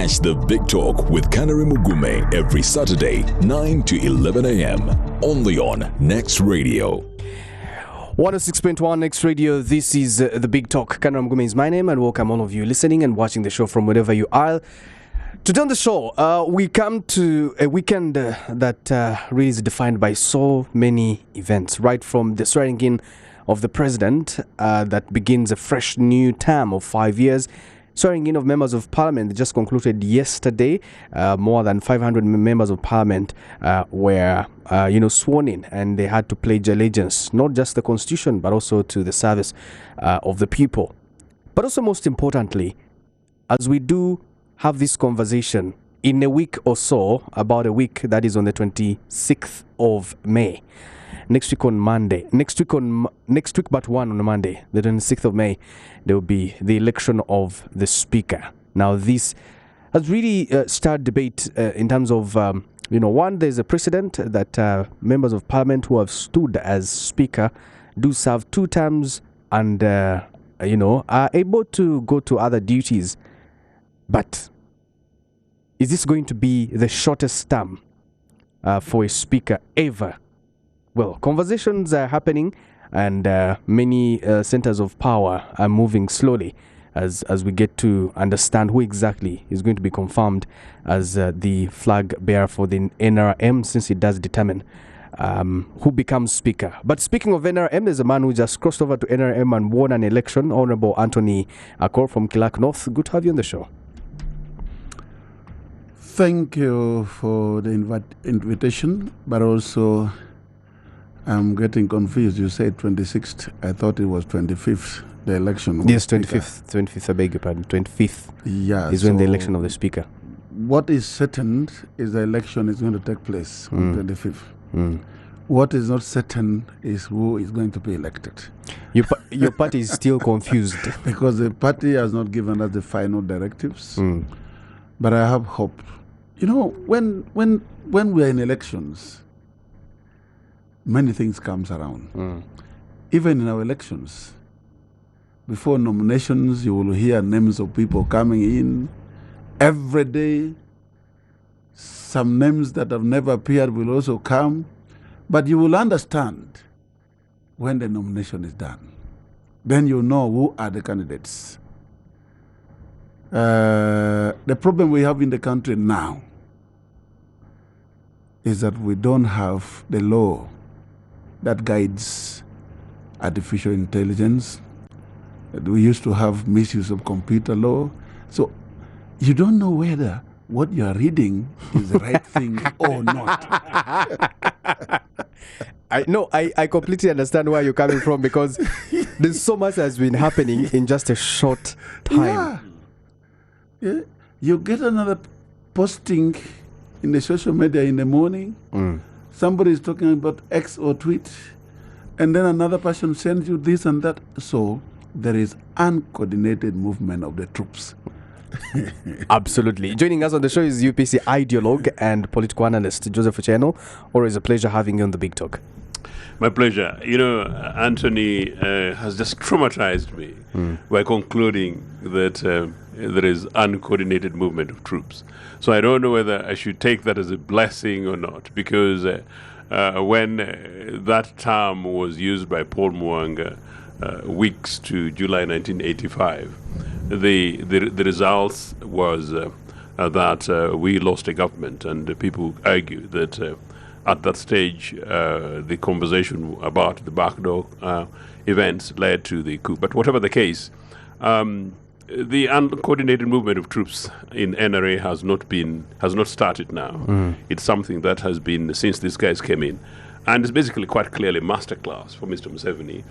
Catch the Big Talk with Kanari Mugume every Saturday, 9 to 11 a.m. only on Next Radio. 106.1 Next Radio. This is the Big Talk. Kanari Mugume is my name, and welcome all of you listening and watching the show from wherever you are. Today on the show, we come to a weekend that really is defined by so many events, right from the swearing in of the president that begins a fresh new term of 5 years. Swearing in of members of parliament just concluded yesterday. More than 500 members of parliament were, sworn in, and they had to pledge allegiance, not just the constitution, but also to the service of the people. But also, most importantly, as we do have this conversation in a week or so, about a week, that is on the 26th of May. Next week on Monday, next week but one on Monday, the 26th of May, there will be the election of the speaker. Now, this has really started debate in terms of, one, there's a precedent that members of parliament who have stood as speaker do serve 2 terms and, are able to go to other duties. But is this going to be the shortest term for a speaker ever? Well, conversations are happening, and many centers of power are moving slowly as we get to understand who exactly is going to be confirmed as the flag bearer for the NRM, since it does determine who becomes speaker. But speaking of NRM, there's a man who just crossed over to NRM and won an election, Honorable Anthony Akor from Kilak North. Good to have you on the show. Thank you for the invitation, but also I'm getting confused. You said 26th. I thought it was 25th, the election. Yes, 25th. 25th, I beg your pardon. 25th is when the election of the speaker. What is certain is the election is going to take place on 25th. What is not certain is who is going to be elected. Your party is still confused. Because the party has not given us the final directives. But I have hope. When we are in elections, many things comes around. Even in our elections, before nominations, you will hear names of people coming in. Every day, some names that have never appeared will also come. But you will understand when the nomination is done. Then you know who are the candidates. The problem we have in the country now is that we don't have the law that guides artificial intelligence. We used to have misuse of computer law. So you don't know whether what you are reading is the right thing or not. I completely understand where you're coming from, because there's so much that's been happening in just a short time. Yeah. You get another posting in the social media in the morning. Somebody is talking about X or tweet, and then another person sends you this and that. So there is uncoordinated movement of the troops. Absolutely. Joining us on the show is UPC ideologue and political analyst Joseph Ucheno. Always a pleasure having you on the Big Talk. My pleasure. Anthony has just traumatized me by concluding that there is uncoordinated movement of troops. So I don't know whether I should take that as a blessing or not, because when that term was used by Paul Mwanga weeks to July 1985, the results was that we lost a government, and people argue that at that stage the conversation about the backdoor events led to the coup. But whatever the case, the uncoordinated movement of troops in NRA has not started now. It's something that has been since these guys came in, and it's basically quite clearly masterclass for Mr. Museveni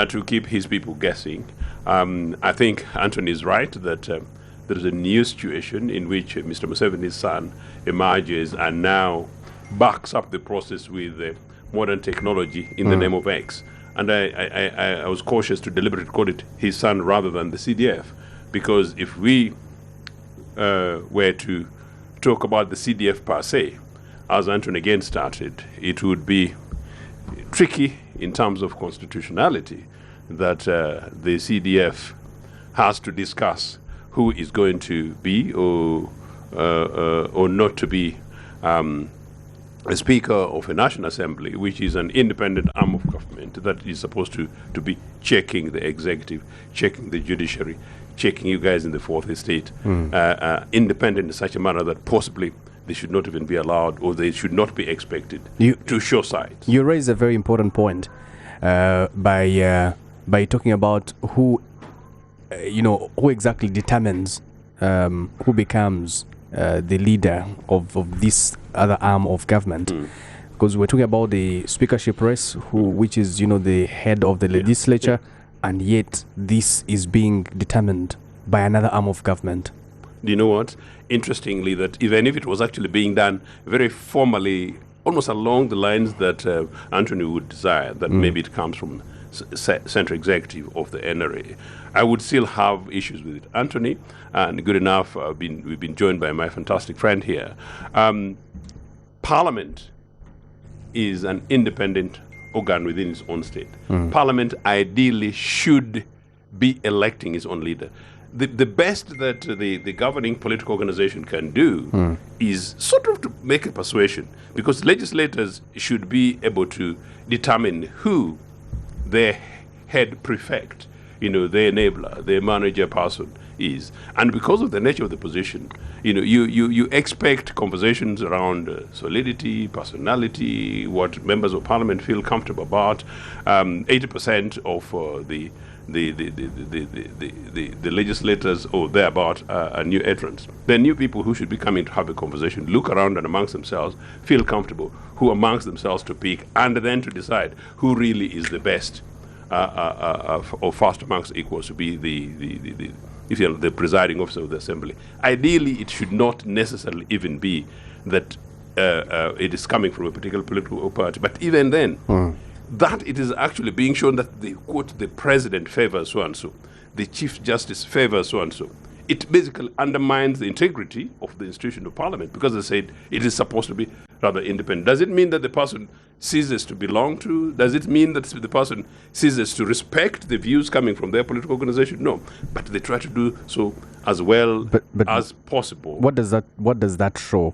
to keep his people guessing. I think Anthony is right that there is a new situation in which Mr. Museveni's son emerges and now backs up the process with modern technology in the name of X. And I was cautious to deliberately call it his son rather than the CDF, because if we were to talk about the CDF per se, as Anthony again started, it would be tricky in terms of constitutionality that the CDF has to discuss who is going to be or or not to be a speaker of a national assembly, which is an independent arm of government that is supposed to be checking the executive, checking the judiciary, checking you guys in the fourth estate, independent in such a manner that possibly they should not even be allowed, or they should not be expected to show sides. You raise a very important point by talking about who exactly determines who becomes the leader of this other arm of government. Because we're talking about the speakership race, which is the head of the legislature, and yet this is being determined by another arm of government. Do you know what? Interestingly, that even if it was actually being done very formally, almost along the lines that Anthony would desire, that maybe it comes from central executive of the NRA, I would still have issues with it. Anthony, and good enough, we've been joined by my fantastic friend here. Parliament is an independent organ within its own state. Parliament ideally should be electing its own leader. The best that the governing political organization can do is sort of to make a persuasion, because legislators should be able to determine who their head prefect, their enabler, their manager person is. And because of the nature of the position, you expect conversations around solidity, personality, what members of parliament feel comfortable about. 80% of the legislators or thereabout are new entrants. They're new people who should be coming to have a conversation, look around and amongst themselves, feel comfortable, who amongst themselves to pick, and then to decide who really is the best or first amongst equals to be the presiding officer of the assembly. Ideally, it should not necessarily even be that it is coming from a particular political party, but even then, that it is actually being shown that the president favors so-and-so, the chief justice favors so-and-so. It basically undermines the integrity of the institution of parliament, because they said it is supposed to be rather independent. Does it mean that the person ceases to belong to? Does it mean that the person ceases to respect the views coming from their political organization? No, but they try to do so as well as possible. What does that show?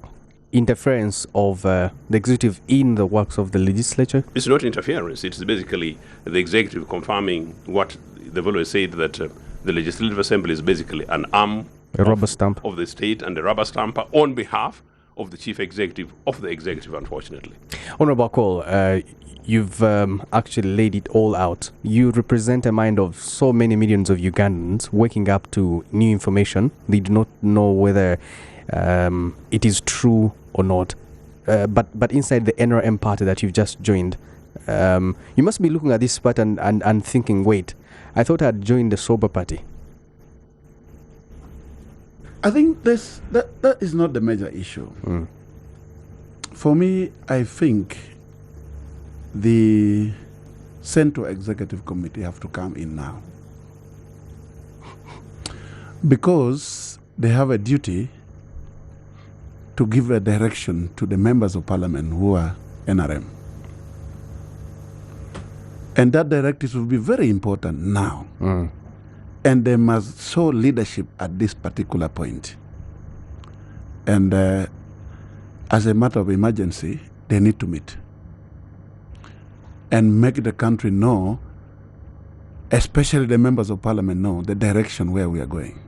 Interference of the executive in the works of the legislature? It's not interference. It's basically the executive confirming what they've always said, that the Legislative Assembly is basically an arm rubber stamp of the state and a rubber stamper on behalf of the chief executive of the executive, unfortunately. Honorable Cole, you've actually laid it all out. You represent a mind of so many millions of Ugandans waking up to new information. They do not know whether it is true or not. But inside the NRM party that you've just joined, you must be looking at this pattern and thinking, wait, I thought I'd joined the sober party. I think that is not the major issue. For me, I think the Central Executive Committee have to come in now, because they have a duty to give a direction to the members of parliament who are NRM. And that directive will be very important now. And they must show leadership at this particular point. And as a matter of emergency, they need to meet and make the country know, especially the members of parliament know, the direction where we are going.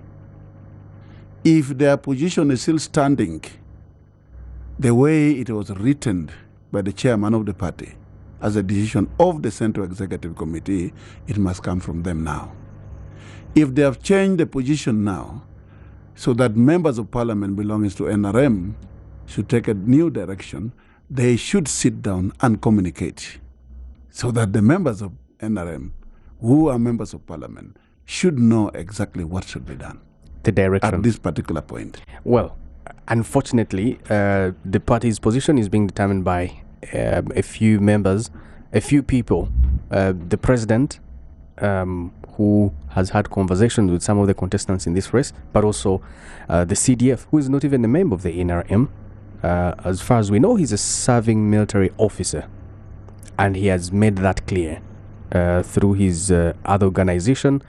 If their position is still standing the way it was written by the chairman of the party as a decision of the Central Executive Committee, it must come from them now. If they have changed the position now, so that members of parliament belonging to NRM should take a new direction, they should sit down and communicate, so that the members of NRM, who are members of parliament, should know exactly what should be done. The direction. At this particular point. Well, unfortunately, the party's position is being determined by a few members, a few people. The president, who has had conversations with some of the contestants in this race, but also the CDF, who is not even a member of the NRM. As far as we know, he's a serving military officer, and he has made that clear through his other organization,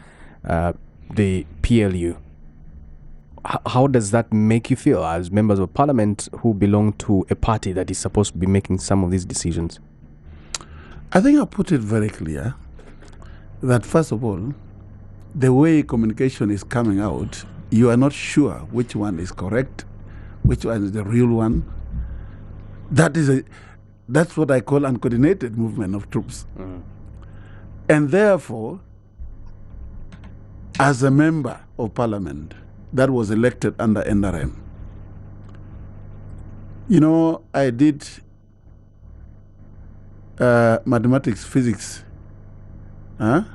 the PLU. how does that make you feel as members of parliament who belong to a party that is supposed to be making some of these decisions? I think I put it very clear that, first of all, the way communication is coming out, you are not sure which one is correct, which one is the real one. That's what I call uncoordinated movement of troops. And therefore, as a member of parliament that was elected under NRM, I did mathematics, physics, and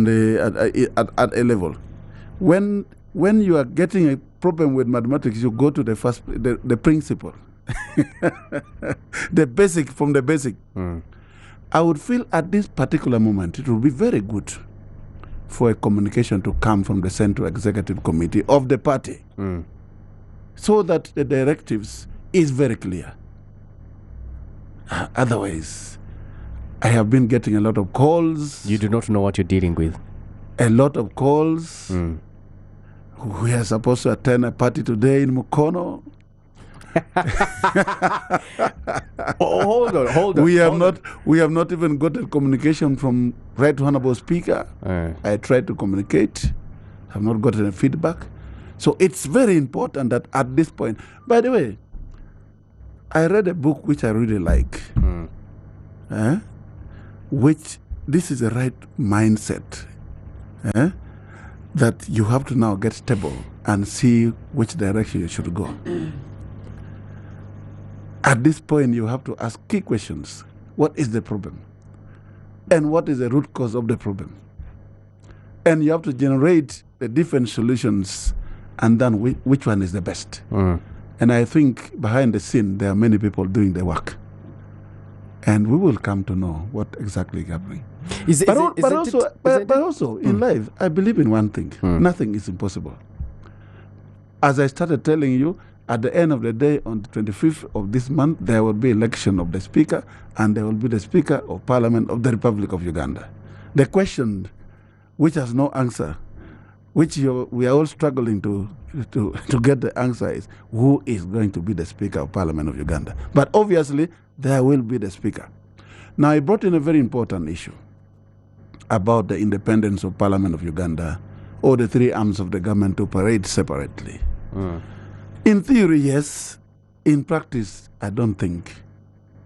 at A level. When you are getting a problem with mathematics, you go to the principle, the basic from the basic. I would feel at this particular moment it would be very good for a communication to come from the Central Executive Committee of the party, so that the directives is very clear. Otherwise, I have been getting a lot of calls. You do not know what you're dealing with. A lot of calls. We are supposed to attend a party today in Mukono. Hold on. We have not even got a communication from Right Honorable Speaker. I tried to communicate, have not gotten a feedback. So it's very important that at this point. By the way, I read a book which I really like, which this is the right mindset, that you have to now get stable and see which direction you should go. At this point, you have to ask key questions. What is the problem? And what is the root cause of the problem? And you have to generate the different solutions, and then which one is the best? And I think behind the scene, there are many people doing the work. And we will come to know what exactly is happening. But also, in life, I believe in one thing. Nothing is impossible. As I started telling you, at the end of the day, on the 25th of this month, there will be election of the Speaker, and there will be the Speaker of Parliament of the Republic of Uganda. The question, which has no answer, which we are all struggling to get the answer, is who is going to be the Speaker of Parliament of Uganda? But obviously, there will be the Speaker. Now, I brought in a very important issue about the independence of Parliament of Uganda, or the three arms of the government to operate separately. In theory, yes. In practice, I don't think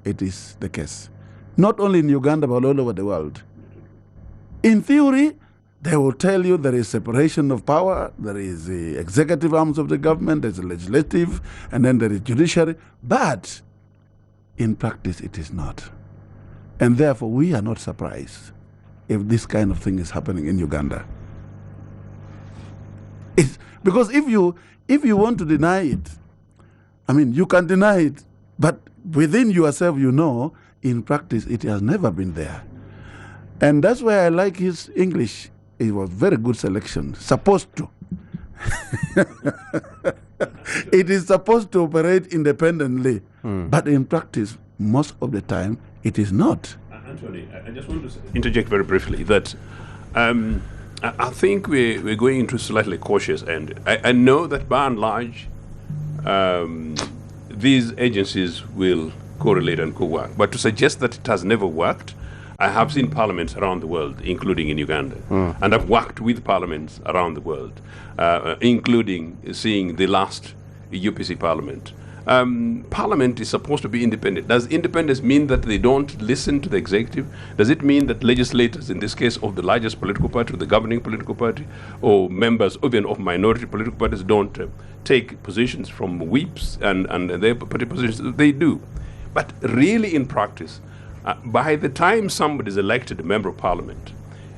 it is the case. Not only in Uganda, but all over the world. In theory, they will tell you there is separation of power, there is the executive arms of the government, there's the legislative, and then there is judiciary. But in practice, it is not. And therefore, we are not surprised if this kind of thing is happening in Uganda. Because if you want to deny it, I mean, you can deny it, but within yourself, in practice, it has never been there. And that's why I like his English. It was very good selection. Supposed to. It is supposed to operate independently, but in practice, most of the time, it is not. Anthony, I just want to interject very briefly that I think we're going into slightly cautious end. I know that by and large, these agencies will correlate and co-work. But to suggest that it has never worked, I have seen parliaments around the world, including in Uganda. And I've worked with parliaments around the world, including seeing the last UPC parliament. Parliament is supposed to be independent. Does independence mean that they don't listen to the executive? Does it mean that legislators, in this case of the largest political party, the governing political party, or members even of minority political parties don't take positions from whips and their party positions? They do. But really in practice, by the time somebody is elected a member of parliament,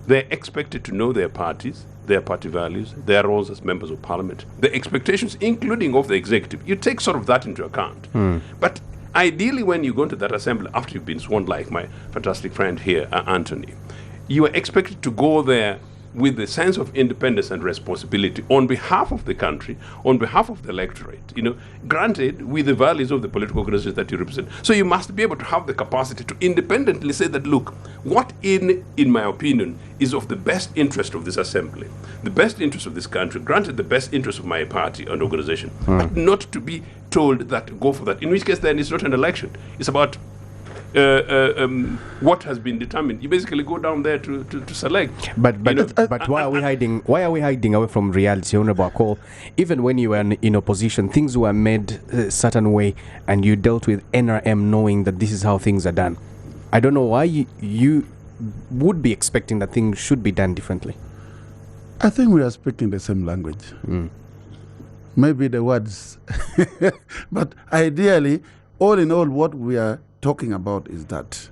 they're expected to know their parties, their party values, their roles as members of parliament, the expectations, including of the executive. You take sort of that into account. But ideally, when you go into that assembly, after you've been sworn, like my fantastic friend here, Anthony, you are expected to go there with the sense of independence and responsibility on behalf of the country, on behalf of the electorate, granted with the values of the political organizations that you represent. So you must be able to have the capacity to independently say that, look, what in my opinion, is of the best interest of this assembly, the best interest of this country, granted the best interest of my party and organization, but not to be told that go for that, in which case then it's not an election. It's about what has been determined. You basically go down there to select. But why are we hiding? Why are we hiding away from reality, Honorable Akol? Even when you were in opposition, things were made a certain way, and you dealt with NRM knowing that this is how things are done. I don't know why you would be expecting that things should be done differently. I think we are speaking the same language. Maybe the words, but ideally, all in all, what we are talking about is that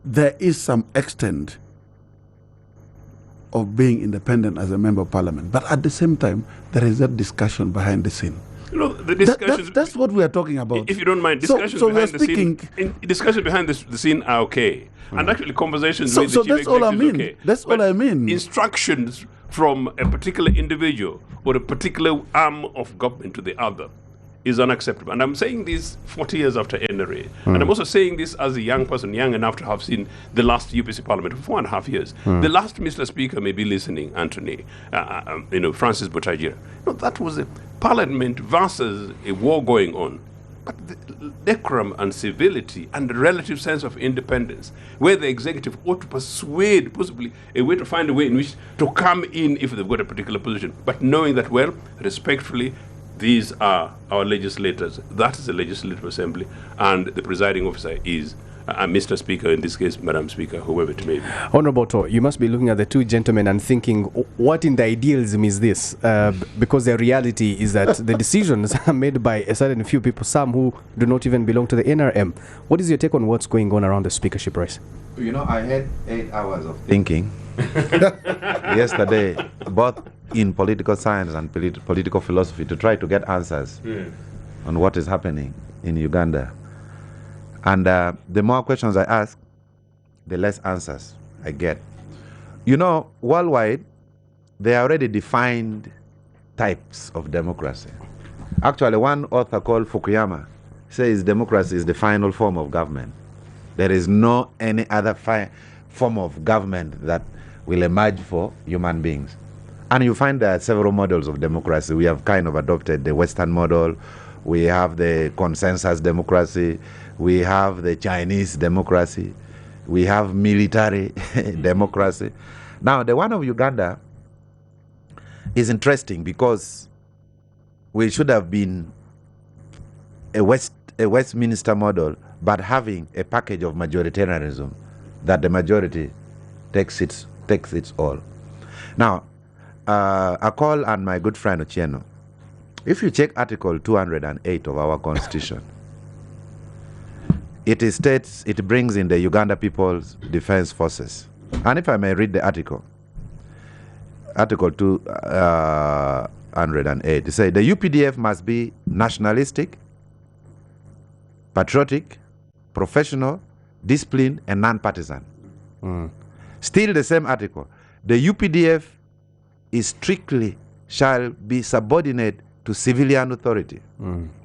there is some extent of being independent as a member of parliament, but at the same time, there is that discussion behind the scene. The discussions. That's what we are talking about. If you don't mind, discussions behind the scene. Discussions behind the scene are okay, and actually conversations with the chief executive is okay. That's all I mean. Instructions from a particular individual or a particular arm of government to the other is unacceptable. And I'm saying this 40 years after NRA. And I'm also saying this as a young person, young enough to have seen the last UPC parliament for 4.5 years. The last, Mr. Speaker, may be listening, Anthony, Francis Butagira. That was a parliament versus a war going on. But the decorum and civility and the relative sense of independence, where the executive ought to persuade, possibly a way to find a way in which to come in if they've got a particular position, but knowing that, well, respectfully, these are our legislators. That is the Legislative Assembly, and the presiding officer is Mr. Speaker, in this case, Madam Speaker, whoever it may be. Honorable Otto, you must be looking at the two gentlemen and thinking, what in the idealism is this? Because the reality is that the decisions are made by a certain few people, some who do not even belong to the NRM. What is your take on what's going on around the speakership race? I had 8 hours of thinking yesterday, both in political science and political philosophy, to try to get answers on what is happening in Uganda. And the more questions I ask, the less answers I get. Worldwide, there are already defined types of democracy. Actually, one author called Fukuyama says democracy is the final form of government. There is no any other form of government that will emerge for human beings. And you find there are several models of democracy. We have kind of adopted the Western model. We have the consensus democracy. We have the Chinese democracy. We have military democracy. Now, the one of Uganda is interesting because we should have been a Westminster model, but having a package of majoritarianism that the majority takes its all. Now, Akol and my good friend Ochieno, if you check Article 208 of our Constitution, it states it brings in the Uganda People's Defense Forces. And if I may read the article, Article 208, it says the UPDF must be nationalistic, patriotic, professional, disciplined, and non-partisan. Still the same article. The UPDF is strictly shall be subordinate to civilian authority.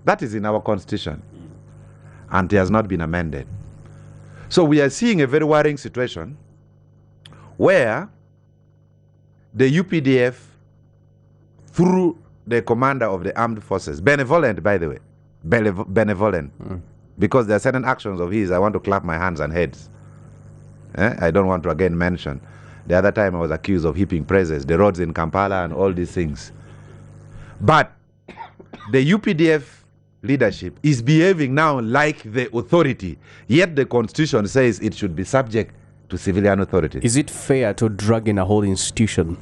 That is in our Constitution. And it has not been amended. So we are seeing a very worrying situation where the UPDF, through the commander of the armed forces, benevolent, by the way, benevolent, because there are certain actions of his, I want to clap my hands and heads. I don't want to again mention. The other time I was accused of heaping praises, the roads in Kampala and all these things. But the UPDF leadership is behaving now like the authority, yet the Constitution says it should be subject to civilian authority. Is it fair to drag in a whole institution?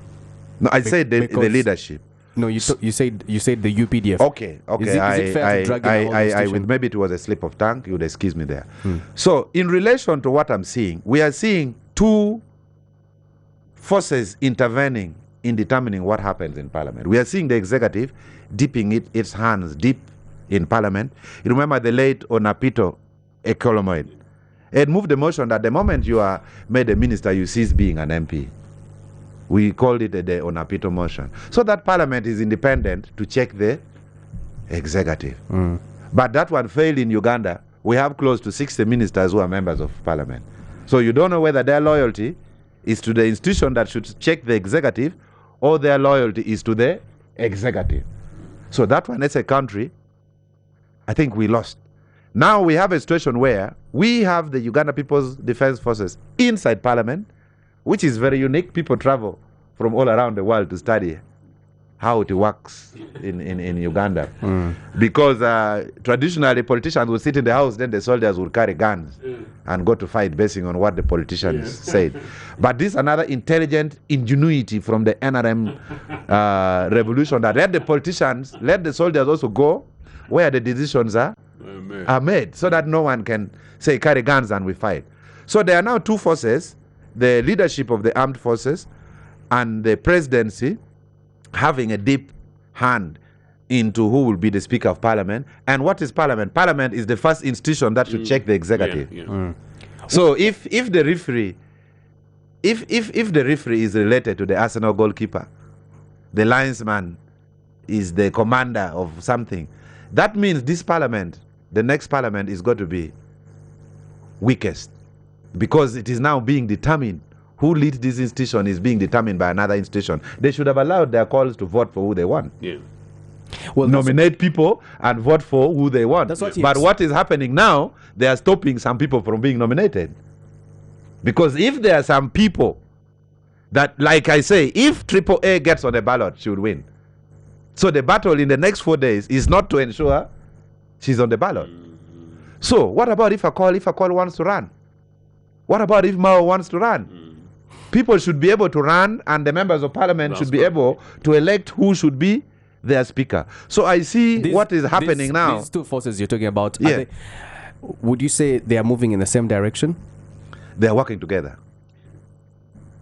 No, I said the leadership. No, you said the UPDF. Okay. Is it fair to drag in a whole institution? Maybe it was a slip of tongue. You would excuse me there. So, in relation to what I'm seeing, we are seeing two forces intervening in determining what happens in Parliament. We are seeing the executive dipping its hands deep in Parliament. You remember the late Onapito Ekolomoid. It moved the motion that the moment you are made a minister, you cease being an MP. We called it the Onapito motion. So that parliament is independent to check the executive. But that one failed in Uganda. We have close to 60 ministers who are members of parliament. So you don't know whether their loyalty is to the institution that should check the executive or their loyalty is to the executive. So that one, as a country, I think we lost. Now we have a situation where we have the Uganda People's Defense Forces inside parliament, which is very unique. People travel from all around the world to study how it works in Uganda. Because traditionally politicians would sit in the house, then the soldiers would carry guns and go to fight basing on what the politicians said. But this is another intelligent ingenuity from the NRM revolution that let the politicians, let the soldiers also go where the decisions are made, so that no one can say carry guns and we fight. So there are now two forces, the leadership of the armed forces and the presidency, having a deep hand into who will be the Speaker of Parliament. And what is Parliament? Parliament is the first institution that should check the executive. So if the referee, if the referee is related to the Arsenal goalkeeper, the linesman is the commander of something, that means this parliament, the next parliament, is going to be weakest, because it is now being determined. Who leads this institution is being determined by another institution. They should have allowed their calls to vote for who they want. Well, nominate people and vote for who they want. But what is happening now, they are stopping some people from being nominated. Because if there are some people that, like I say, if AAA gets on the ballot, she would win. So the battle in the next 4 days is not to ensure she's on the ballot. So what about if a call wants to run? What about if Mao wants to run? People should be able to run, and the members of parliament should be able to elect who should be their speaker. So I see what is happening now. These two forces you're talking about, would you say they are moving in the same direction? They are working together.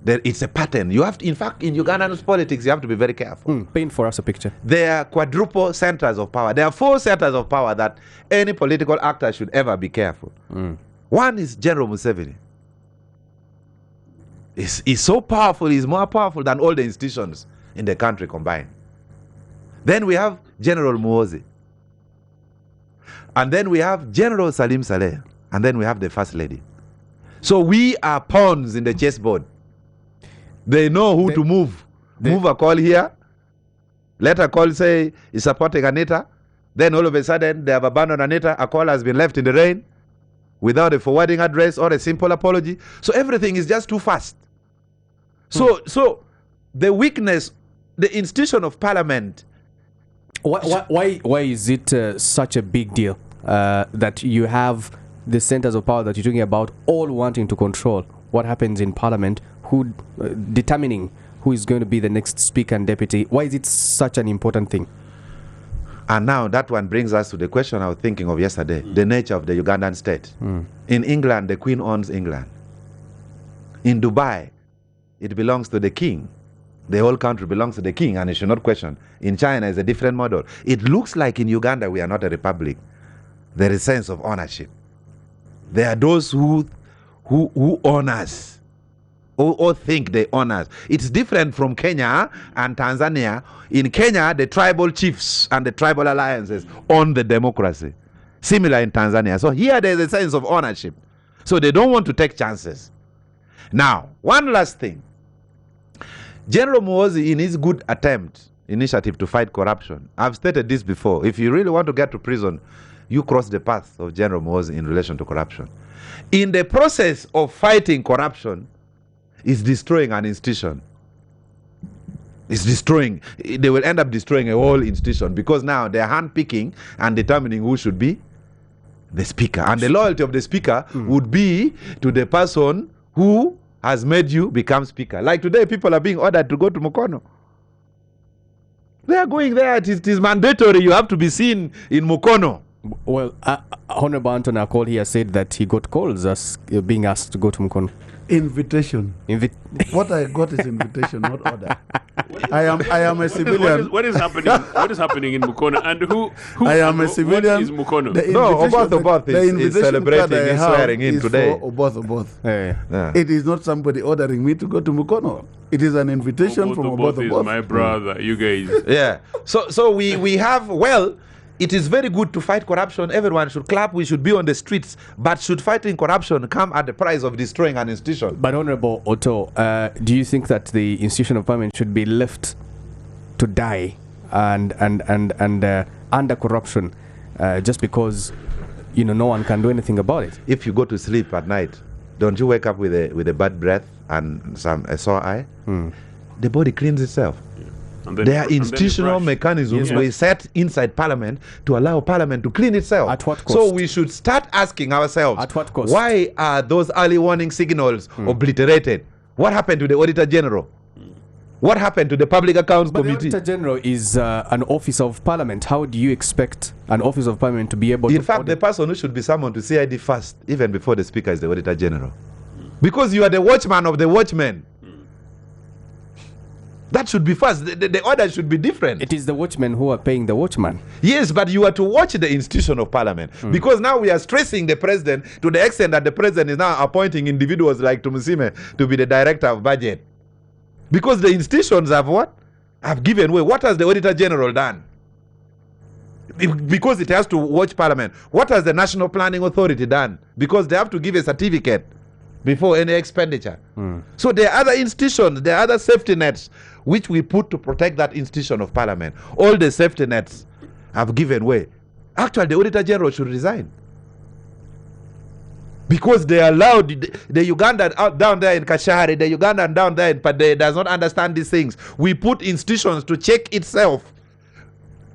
It's a pattern. You have to, in fact, in Ugandan politics, you have to be very careful. Paint for us a picture. There are quadruple centers of power. There are 4 centers of power that any political actor should ever be careful. One is General Museveni. He's so powerful, he's more powerful than all the institutions in the country combined. Then we have General Muhoozi. And then we have General Salim Saleh. And then we have the First Lady. So we are pawns in the chessboard. They know who to move. Move a call here. Let a call say he's supporting Anita. Then all of a sudden they have abandoned Anita. A call has been left in the rain without a forwarding address or a simple apology. So everything is just too fast. So the weakness, the institution of parliament. Why is it such a big deal that you have the centers of power that you're talking about all wanting to control what happens in parliament, who determining who is going to be the next speaker and deputy? Why is it such an important thing? And now that one brings us to the question I was thinking of yesterday, the nature of the Ugandan state. In England, the Queen owns England. In Dubai, it belongs to the king. The whole country belongs to the king, and it should not question. In China, it's a different model. It looks like in Uganda, we are not a republic. There is a sense of ownership. There are those who own us, or think they own us. It's different from Kenya and Tanzania. In Kenya, the tribal chiefs and the tribal alliances own the democracy. Similar in Tanzania. So here there's a sense of ownership. So they don't want to take chances. Now, one last thing. General Muhoozi, in his good initiative to fight corruption, I've stated this before. If you really want to get to prison, you cross the path of General Muhoozi in relation to corruption. In the process of fighting corruption, is destroying an institution. It's destroying. They will end up destroying a whole institution, because now they're handpicking and determining who should be the speaker. And the loyalty of the speaker would be to the person who has made you become speaker. Like today, people are being ordered to go to Mukono. They are going there. It is mandatory. You have to be seen in Mukono Well, Honorable Anton Akol here said that he got calls as being asked to go to Mukono. Invitation. What I got is invitation, not order. I am a civilian. What is happening? What is happening in Mukono? And who I am a civilian. What is Mukono? Oboth is celebrating his swearing in today. Oboth. Yeah. It is not somebody ordering me to go to Mukono. It is an invitation from Oboth. Is my brother. You guys. Yeah. So we have, well, it is very good to fight corruption. Everyone should clap. We should be on the streets. But should fighting corruption come at the price of destroying an institution? But Honorable Otto, do you think that the institution of parliament should be left to die and under corruption just because no one can do anything about it? If you go to sleep at night, don't you wake up with a bad breath and a sore eye? The body cleans itself. There are institutional mechanisms we set inside Parliament to allow Parliament to clean itself. At what cost? So we should start asking ourselves, at what cost? Why are those early warning signals obliterated? What happened to the Auditor General? What happened to the Public Accounts Committee? The Auditor General is an office of Parliament. How do you expect an office of Parliament to be able to... In fact, the person who should be summoned to CID first, even before the Speaker, is the Auditor General. Because you are the watchman of the watchmen. That should be first. The order should be different. It is the watchmen who are paying the watchman. Yes, but you are to watch the institution of Parliament. Because now we are stressing the president to the extent that the president is now appointing individuals like Tumusime to be the director of budget. Because the institutions have what? Have given way. What has the Auditor General done? Because it has to watch Parliament. What has the National Planning Authority done? Because they have to give a certificate before any expenditure. So there are other institutions, there are other safety nets which we put to protect that institution of Parliament. All the safety nets have given way. Actually, the Auditor General should resign. Because they allowed the Ugandan out down there in Kashari, the Ugandan down there in Pade does not understand these things. We put institutions to check itself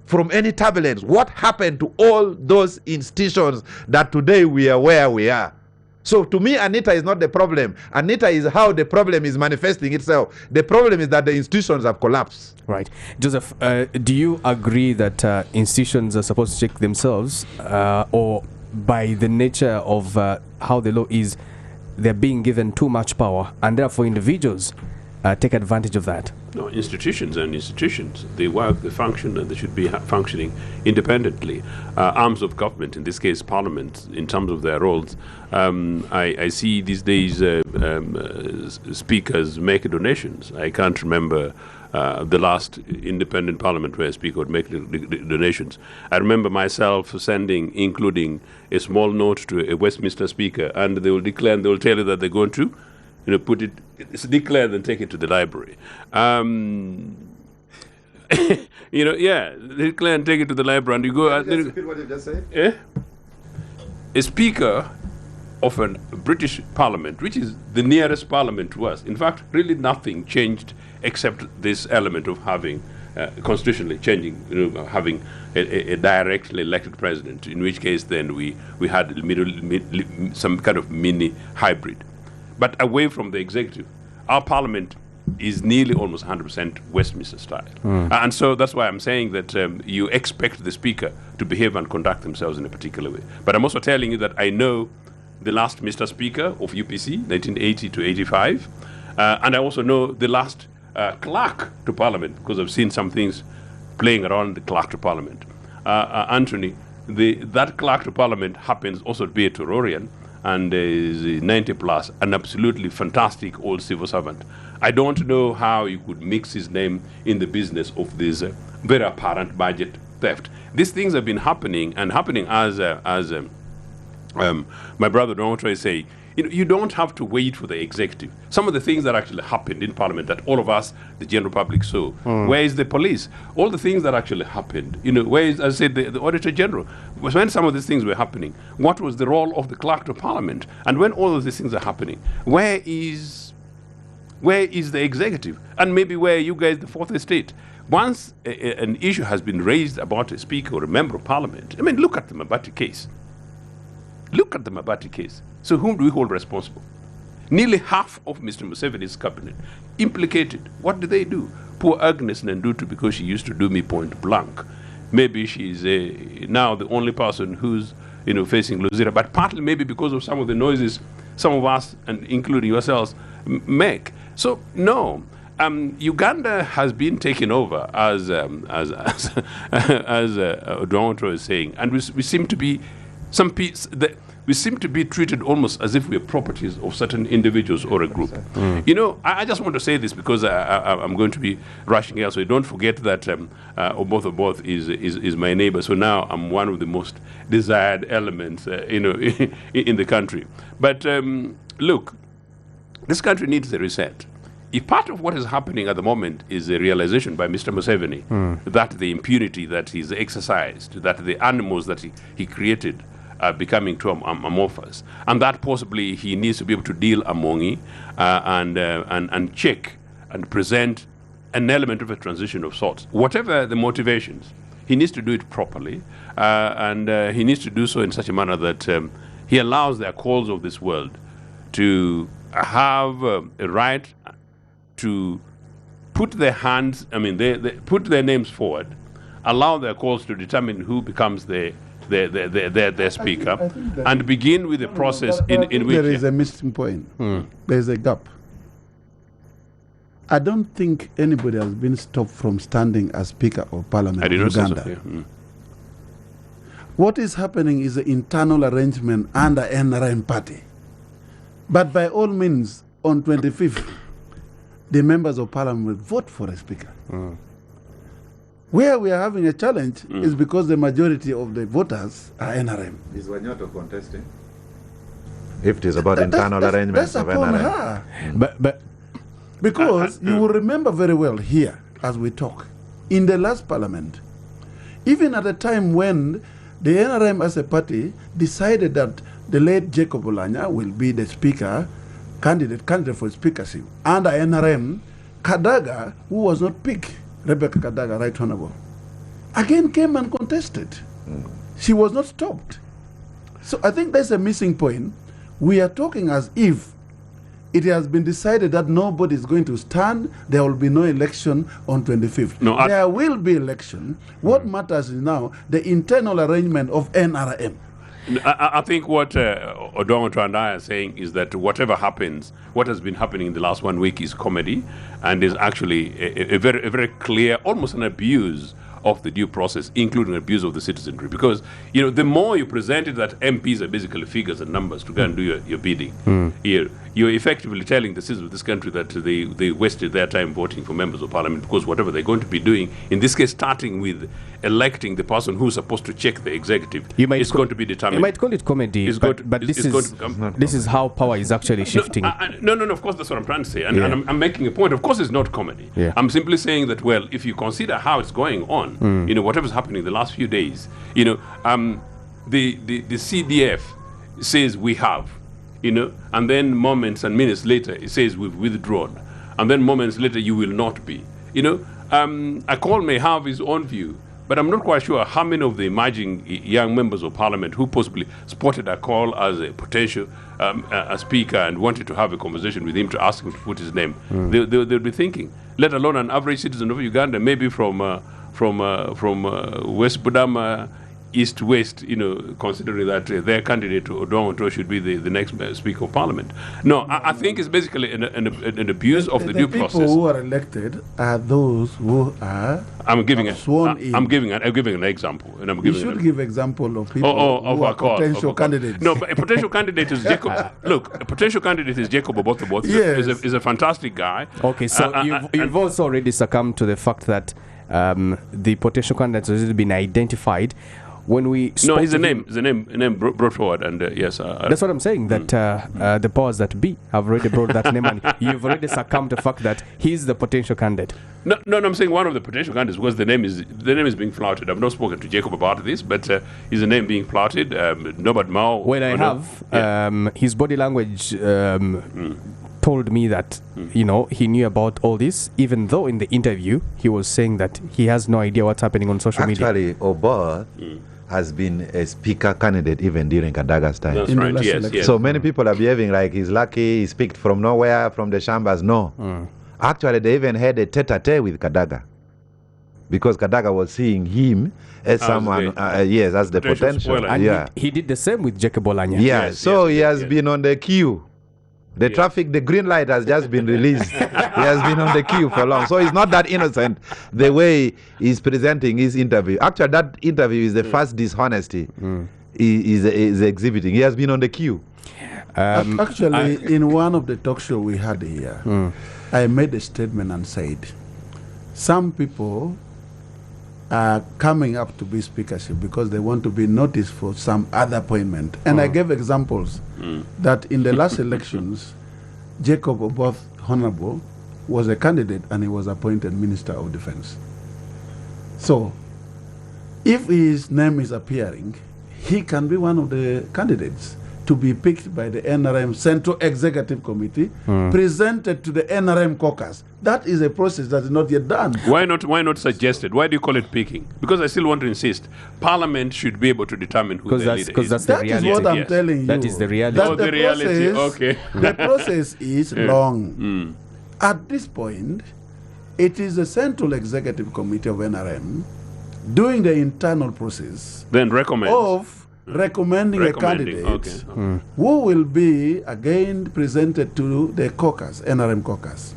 from any turbulence. What happened to all those institutions that today we are where we are? So to me, Anita is not the problem. Anita is how the problem is manifesting itself. The problem is that the institutions have collapsed. Right. Joseph, do you agree that institutions are supposed to check themselves or by the nature of how the law is, they're being given too much power and therefore individuals take advantage of that? No, institutions and institutions, they work, they function, and they should be functioning independently. Arms of government, in this case Parliament, in terms of their roles, I see these days speakers make donations. I can't remember the last independent parliament where a speaker would make donations. I remember myself including a small note to a Westminster speaker, and they will declare, and they will tell you that they're going to put it, it's declared and take it to the library. They declare and take it to the library, and you go. Just repeat what you just said. Eh? A speaker of a British parliament, which is the nearest parliament to us. In fact, really nothing changed except this element of having constitutionally changing, having a directly elected president. In which case, then we had some kind of mini hybrid. But away from the executive, our parliament is nearly almost 100% Westminster style. And so that's why I'm saying that you expect the speaker to behave and conduct themselves in a particular way. But I'm also telling you that I know the last Mr. Speaker of UPC, 1980 to 85, and I also know the last clerk to Parliament, because I've seen some things playing around the clerk to Parliament. Anthony, that clerk to Parliament happens also to be a Tororian, and is 90 plus, an absolutely fantastic old civil servant. I don't know how you could mix his name in the business of this very apparent budget theft. These things have been happening, and happening as my brother Don Troy say, you don't have to wait for the executive. Some of the things that actually happened in Parliament that all of us, the general public, saw. Where is the police? All the things that actually happened. Where is, as I said, the Auditor General? When some of these things were happening, what was the role of the clerk to Parliament? And when all of these things are happening, where is the executive? And maybe where you guys, the fourth estate? Once an issue has been raised about a speaker or a member of Parliament, look at the Mabati case. Look at the Mabati case. So whom do we hold responsible? Nearly half of Mr. Museveni's cabinet implicated. What did they do? Poor Agnes Nandutu, because she used to do me point blank, maybe she's now the only person who's facing Luzira, but partly maybe because of some of the noises some of us, and including yourselves, make. So no, Uganda has been taken over as Odonga Otto is saying, and we seem to be we seem to be treated almost as if we are properties of certain individuals or a group. I just want to say this because I'm going to be rushing out, so don't forget that Oboth is my neighbor. So now I'm one of the most desired elements, in the country. But look, this country needs a reset. If part of what is happening at the moment is a realization by Mr. Museveni that the impunity that he's exercised, that the animals that he created are becoming too amorphous, and that possibly he needs to be able to deal among and check and present an element of a transition of sorts. Whatever the motivations, he needs to do it properly, and he needs to do so in such a manner that he allows the calls of this world to have a right to put their hands, they put their names forward, allow their calls to determine who becomes their speaker, and begin with the process in which there is a missing point. There is a gap. I don't think anybody has been stopped from standing as Speaker of Parliament in Uganda. So, yeah. What is happening is an internal arrangement under NRM party. But by all means, on 25th, the members of Parliament will vote for a Speaker. Where we are having a challenge is because the majority of the voters are NRM. Is Wanyoto contesting? If it is about internal arrangements that's of upon NRM. her. But Because you will remember very well here, as we talk, in the last Parliament, even at the time when the NRM as a party decided that the late Jacob Olanya will be the Speaker, candidate for speakership, under NRM, Kadaga, who was not picked, Rebecca Kadaga, Right Honorable, again came and contested. She was not stopped. So I think that's a missing point. We are talking as if it has been decided that nobody is going to stand, there will be no election on 25th. No, there will be election. What matters is now the internal arrangement of NRM. I think what Odonga Otto and I are saying is that whatever happens, what has been happening in the last 1 week is comedy, and is actually a very clear, almost an abuse of the due process, including abuse of the citizenry. Because, the more you present it that MPs are basically figures and numbers to go and do your bidding, you're effectively telling the citizens of this country that they wasted their time voting for members of parliament, because whatever they're going to be doing, in this case, starting with electing the person who's supposed to check the executive, is going to be determined. You might call it comedy, but this is how power is actually shifting. No, of course, that's what I'm trying to say. And I'm making a point. Of course, it's not comedy. Yeah. I'm simply saying that, well, if you consider how it's going on, whatever's happening the last few days, the CDF says we have, and then moments and minutes later it says we've withdrawn, and then moments later you will not be. A call may have his own view, but I'm not quite sure how many of the emerging young members of parliament who possibly spotted a call as a potential a speaker and wanted to have a conversation with him to ask him to put his name, they'll be thinking, let alone an average citizen of Uganda, maybe from West Budama, East West, considering that their candidate Odonga Otto should be the next Speaker of Parliament. No, I think it's basically an abuse of the due process. The people who are elected are those who are sworn in. I'm giving an example, and I'm You giving. should give example of people who are potential candidates. No, but a potential candidate is Jacob. Look, a potential candidate is Jacob Oboth. Yes. Is a fantastic guy. Okay, so you've also already succumbed to the fact that the potential candidates has been identified. When we no, his name brought forward, and yes, that's what I'm saying. That the powers that be have already brought that name, and you've already succumbed to the fact that he's the potential candidate. No, I'm saying one of the potential candidates, because the name is being flouted. I've not spoken to Jacob about this, but is the name being flouted? Nobody Mao. Well, I have. His body language told me that he knew about all this, even though in the interview he was saying that he has no idea what's happening on social media. Actually, Oboth has been a speaker candidate even during Kadaga's time. That's right, yes. So many people are behaving like he's lucky, he picked from nowhere, from the Shambas. No. Actually, they even had a tete-a-tete with Kadaga. because Kadaga was seeing him as someone, as the potential. Spoiler. And he did the same with Jacob Olanya. He has been on the queue. The traffic, the green light has just been released. He has been on the queue for long. So he's not that innocent the way he's presenting his interview. Actually, that interview is the first dishonesty he is exhibiting. He has been on the queue. In one of the talk shows we had here, I made a statement and said, some people are coming up to be speakership because they want to be noticed for some other appointment. And I gave examples that in the last elections, Jacob Oboth Honorable was a candidate and he was appointed Minister of Defense. So, if his name is appearing, he can be one of the candidates to be picked by the NRM Central Executive Committee, presented to the NRM caucus. That is a process that is not yet done. Why not suggested? Why do you call it picking? Because I still want to insist, Parliament should be able to determine who the leader is. Because that's the reality. That is what I'm telling you. That is the reality. That the reality, okay. The process is long. At this point, it is the Central Executive Committee of NRM doing the internal process Then recommend. of recommending a candidate who will be again presented to the caucus, NRM caucus.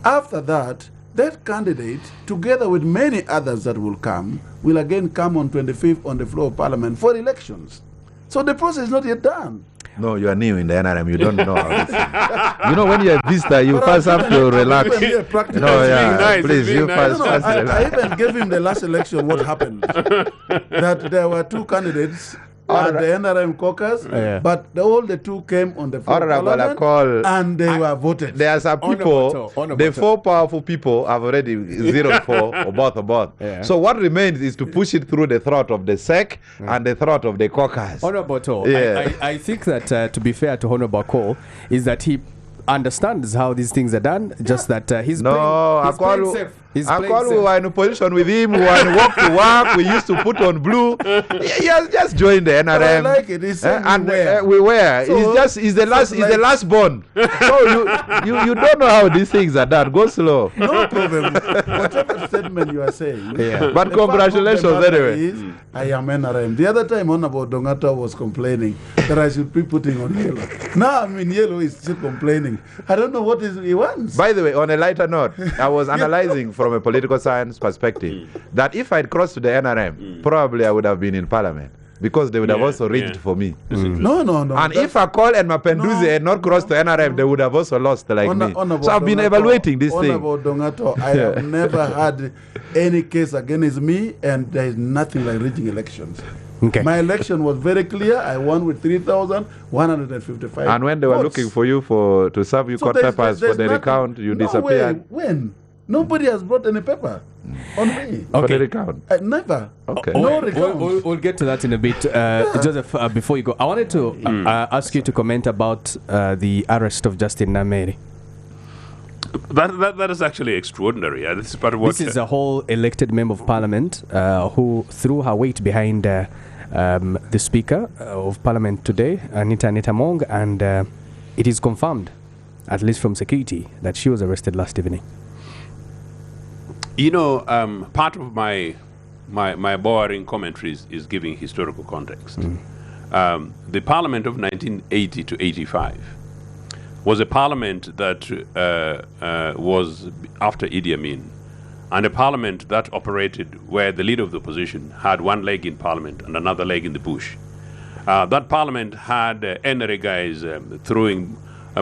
After that, that candidate, together with many others that will again come on 25th on the floor of Parliament for elections. So the process is not yet done. No, you are new in the NRM. You don't know how this. You know, when you're a visitor, you first have to relax. Please, you first relax. I even gave him the last election what happened. That there were two candidates at the NRM caucus, but all the two came on the floor of Parliament and they were voted. There are some people, the four powerful people have already zeroed for Oboth. So what remains is to push it through the throat of the SEC and the throat of the caucus. I think that to be fair to Honorable Cole is that he understands how these things are done, just that he's playing safe. We were in a position with him, we were in walk to work, we used to put on blue. He has just joined the NRM. I like it. We were. So, he's the last born. So you don't know how these things are done. Go slow. No problem. Whatever statement you are saying. But congratulations anyway. I am NRM. The other time Hon Odonga Otto was complaining that I should be putting on yellow. Now I'm in yellow, he's still complaining. I don't know what he wants. By the way, on a lighter note, I was analyzing from a political science perspective that if I'd crossed to the NRM, probably I would have been in Parliament because they would have also rigged for me. No. And if Akol and Mapenduzi had not crossed to NRM, they would have also lost like me. So I've been evaluating this thing. I have never had any case against me, and there is nothing like rigging elections. Okay. My election was very clear. I won with 3,155 And when they were looking for you to serve you court papers for the recount, you disappeared. When? Nobody has brought any paper on me. For the recount? Never. Okay. No recount. We'll get to that in a bit. Joseph, before you go, I wanted to ask you to comment about the arrest of Justin Nameere. That is actually extraordinary. This is part of what... This is a whole elected member of parliament who threw her weight behind the Speaker of Parliament today, Anita Netamong, and it is confirmed, at least from security, that she was arrested last evening. You know, part of my boring commentaries is giving historical context. The Parliament of 1980 to 85 was a parliament that was after Idi Amin, and a parliament that operated where the leader of the opposition had one leg in parliament and another leg in the bush. That parliament had NRA guys throwing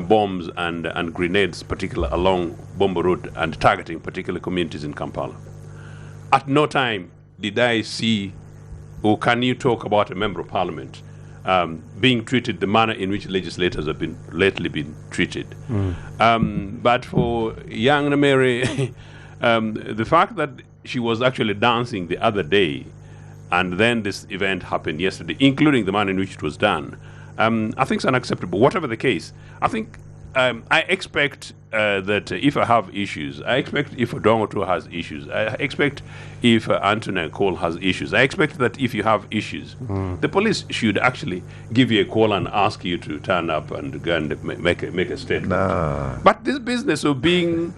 bombs and grenades, particularly along Bombo Road, and targeting particular communities in Kampala. At no time did I see, or can you talk about a member of parliament being treated the manner in which legislators have been lately been treated. But for young Nameere, the fact that she was actually dancing the other day, and then this event happened yesterday, including the manner in which it was done, I think it's unacceptable. Whatever the case, I think I expect that if I have issues, I expect if Odonga Otto has issues, I expect if Anthony Cole has issues, I expect that if you have issues, the police should actually give you a call and ask you to turn up and go and make a statement. Nah. But this business of being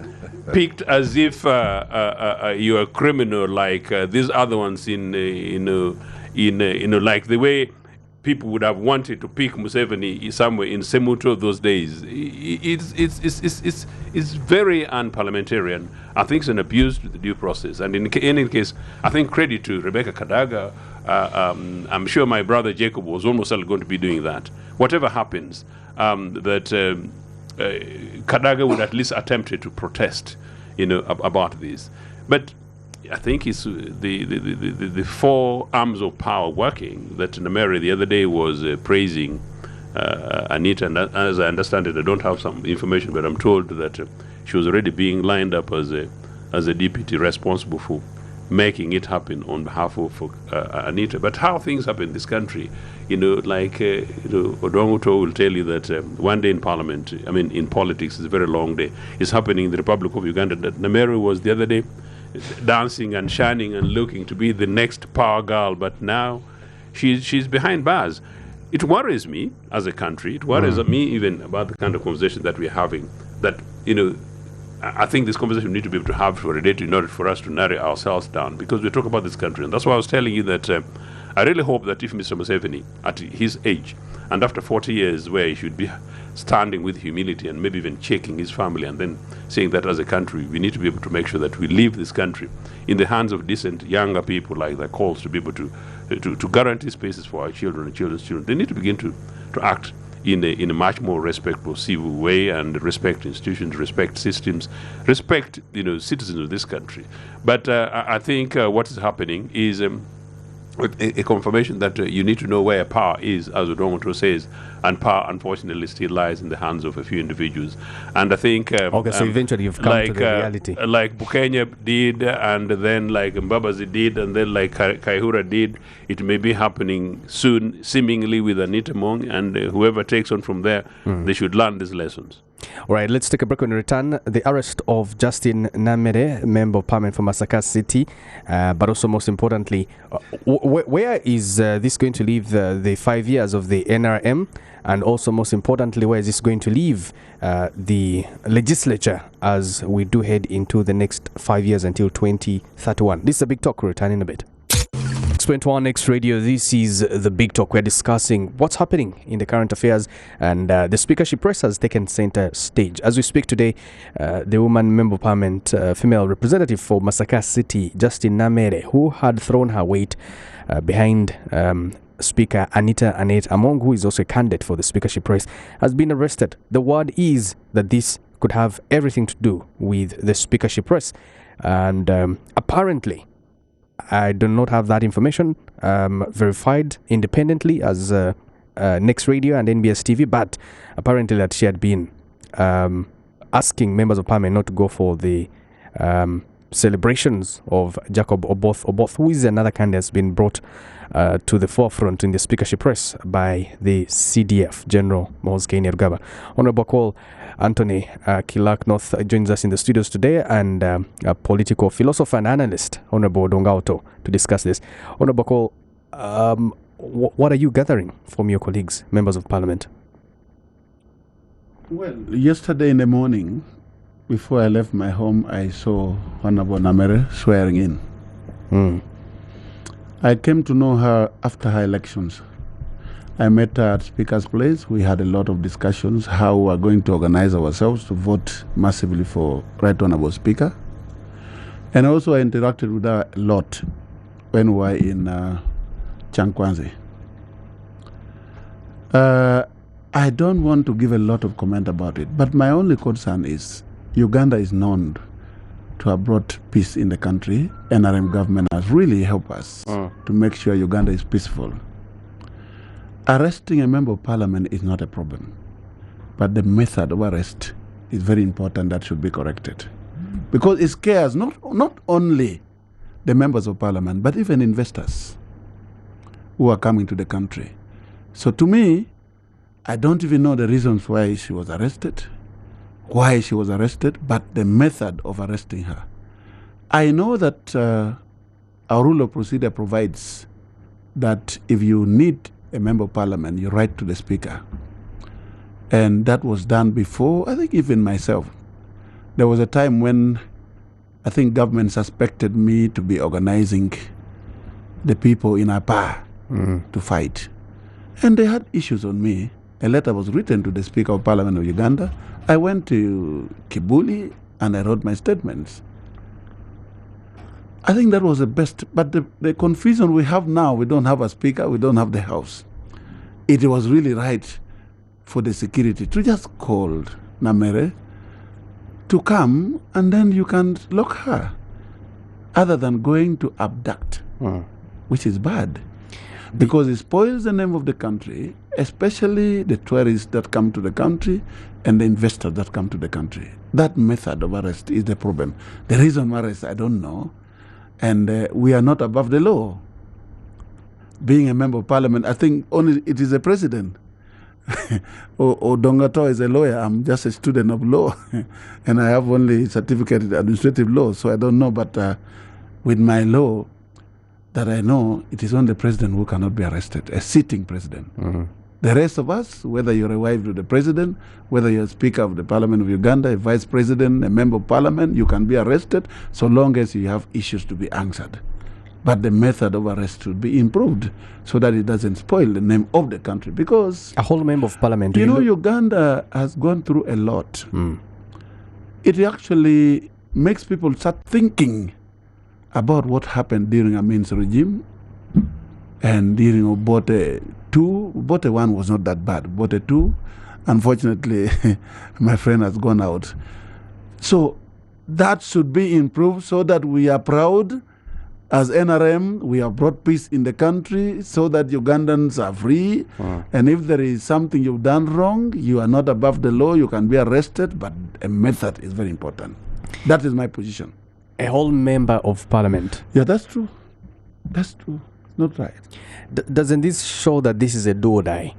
picked as if you're a criminal, like these other ones in like the way people would have wanted to pick Museveni somewhere in Semuto those days. It's very unparliamentarian. I think it's an abuse to the due process. And in any case, I think credit to Rebecca Kadaga. I'm sure my brother Jacob was almost going to be doing that. Whatever happens, that Kadaga would at least attempt to protest, about this. But I think it's the four arms of power working that Nameere the other day was praising Anita, and as I understand it, I don't have some information, but I'm told that she was already being lined up as a deputy responsible for making it happen on behalf of Anita. But how things happen in this country, Odonga Otto will tell you that one day in Parliament, in politics, is a very long day. It's happening in the Republic of Uganda. That Nameere was the other day dancing and shining and looking to be the next power girl, but now she's behind bars. It worries me as a country. It worries me even about the kind of conversation that we're having. That I think this conversation we need to be able to have for a day in order for us to narrow ourselves down, because we talk about this country, and that's why I was telling you that I really hope that if Mr. Museveni, at his age, and after 40 years, where he should be standing with humility and maybe even checking his family and then saying that as a country, we need to be able to make sure that we leave this country in the hands of decent younger people like the calls to be able to guarantee spaces for our children and children's children. They need to begin to act in a much more respectful, civil way and respect institutions, respect systems, respect citizens of this country. But I think what is happening is a confirmation that you need to know where power is, as Odonga Otto says, and power, unfortunately, still lies in the hands of a few individuals. And I think... so eventually you've come to the reality. Like Bukenya did, and then like Mbabazi did, and then like Kaihura did, it may be happening soon, seemingly with Anita Mong, and whoever takes on from there, they should learn these lessons. All right, let's take a break. When we return, the arrest of Justin Nameere, Member of Parliament for Masaka City, but also most importantly, where is this going to leave the 5 years of the NRM? And also most importantly, where is this going to leave the legislature as we do head into the next 5 years until 2031? This is a big talk. We'll return in a bit. 21 Next Radio, this is the Big Talk. We're discussing what's happening in the current affairs, and the speakership race has taken center stage. As we speak today, the woman member of parliament, female representative for Masaka City, Justin Nameere, who had thrown her weight behind Speaker Anita Among, who is also a candidate for the speakership race, has been arrested. The word is that this could have everything to do with the speakership race, and apparently, I do not have that information verified independently as Next Radio and NBS TV, but apparently that she had been asking members of parliament not to go for the celebrations of Jacob Oboth, who is another candidate that's been brought to the forefront in the speakership race by the CDF, General Mohoozi Rugaba. Honorable Call Anthony Kilak North joins us in the studios today, and a political philosopher and analyst, Honorable Odonga Otto, to discuss this. Honorable Call, what are you gathering from your colleagues, members of parliament? Well, yesterday in the morning, before I left my home, I saw Honorable Nameere swearing in. I came to know her after her elections. I met her at Speaker's Place. We had a lot of discussions how we are going to organize ourselves to vote massively for Right Honorable Speaker. And also I interacted with her a lot when we were in Chankwanzi. I don't want to give a lot of comment about it, but my only concern is Uganda is known to have brought peace in the country. NRM government has really helped us to make sure Uganda is peaceful. Arresting a member of parliament is not a problem, but the method of arrest is very important. That should be corrected, because it scares not only the members of parliament, but even investors who are coming to the country. So to me, I don't even know the reasons why she was arrested. why she was arrested, but the method of arresting her. I know that our rule of procedure provides that if you need a member of parliament, you write to the speaker. And that was done before, I think even myself. There was a time when I think government suspected me to be organizing the people in Apa to fight. And they had issues on me. A letter was written to the Speaker of Parliament of Uganda. I went to Kibuli and I wrote my statements. I think that was the best. But the confusion we have now, we don't have a speaker, we don't have the House. It was really right for the security to just call Nameere to come and then you can lock her, other than going to abduct, which is bad. Because it spoils the name of the country, especially the tourists that come to the country and the investors that come to the country. That method of arrest is the problem. The reason why arrest, I don't know. And we are not above the law. Being a member of parliament, I think only it is the president. Odonga Otto is a lawyer. I'm just a student of law. And I have only certificate in administrative law, so I don't know. But with my law, that I know, it is only the president who cannot be arrested, a sitting president. The rest of us, whether you're a wife to the president, whether you're a speaker of the parliament of Uganda, a vice president, a member of parliament, you can be arrested so long as you have issues to be answered. But the method of arrest should be improved so that it doesn't spoil the name of the country. Because a whole member of parliament, you know, Uganda has gone through a lot. It actually makes people start thinking about what happened during Amin's regime and during Obote 2. Obote 1 was not that bad. Obote 2, unfortunately, my friend has gone out. So that should be improved so that we are proud as NRM. We have brought peace in the country so that Ugandans are free. And if there is something you've done wrong, you are not above the law, you can be arrested, but a method is very important. That is my position. A whole member of parliament. Yeah, that's true. That's true. It's not right. Doesn't this show that this is a do or die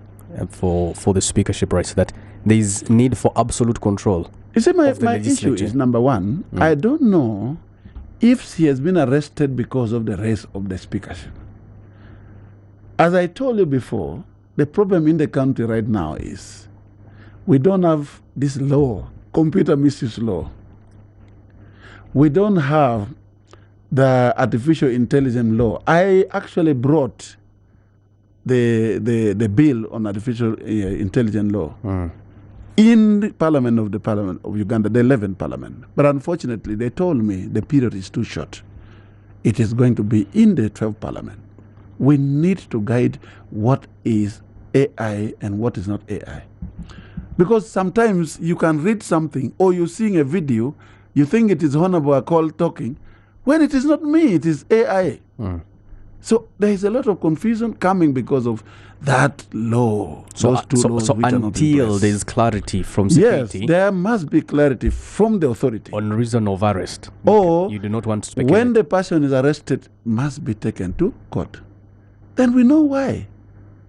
for the speakership race, that there is need for absolute control? You see, my issue is, number one, I don't know if he has been arrested because of the race of the speakership. As I told you before, the problem in the country right now is we don't have this law, computer misuse law. We don't have the artificial intelligence law. I actually brought the bill on artificial intelligence law in the parliament of Uganda, the 11th parliament. But unfortunately, they told me the period is too short. It is going to be in the 12th parliament. We need to guide what is AI and what is not AI. Because sometimes you can read something or you're seeing a video, you think it is Honorable Akol talking, when it is not me, it is AI. So there is a lot of confusion coming because of that law. So until there is clarity from security, yes, there must be clarity from the authority on reason of arrest. Or you do not want to speculate. When the person is arrested, must be taken to court. Then we know why.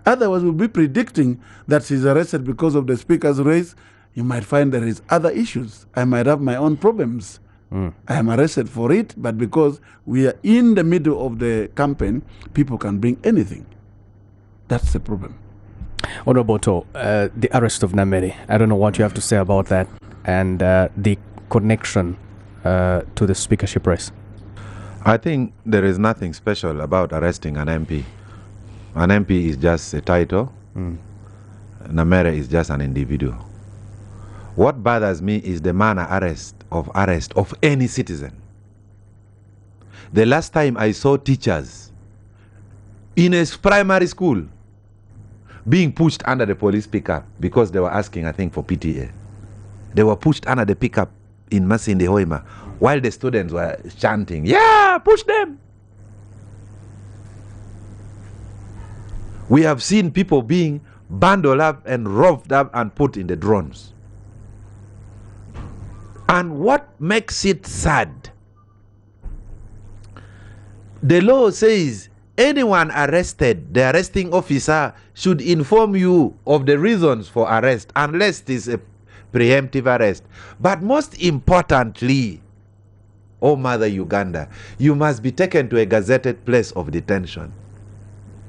Otherwise, we'll be predicting that she's arrested because of the speaker's race. You might find there is other issues. I might have my own problems. I am arrested for it, but because we are in the middle of the campaign, people can bring anything. That's the problem. Honorable Otto, the arrest of Nameere, I don't know what you have to say about that and the connection to the speakership race. I think there is nothing special about arresting an MP. An MP is just a title. Nameere is just an individual. What bothers me is the manner arrest of any citizen. The last time I saw teachers in a primary school being pushed under the police pickup because they were asking, I think, for PTA. They were pushed under the pickup in Masindi Hoima while the students were chanting, "Yeah, push them." We have seen people being bundled up and roughed up and put in the drones. And what makes it sad, the law says anyone arrested, the arresting officer should inform you of the reasons for arrest unless it is a preemptive arrest. But most importantly, oh Mother Uganda, you must be taken to a gazetted place of detention.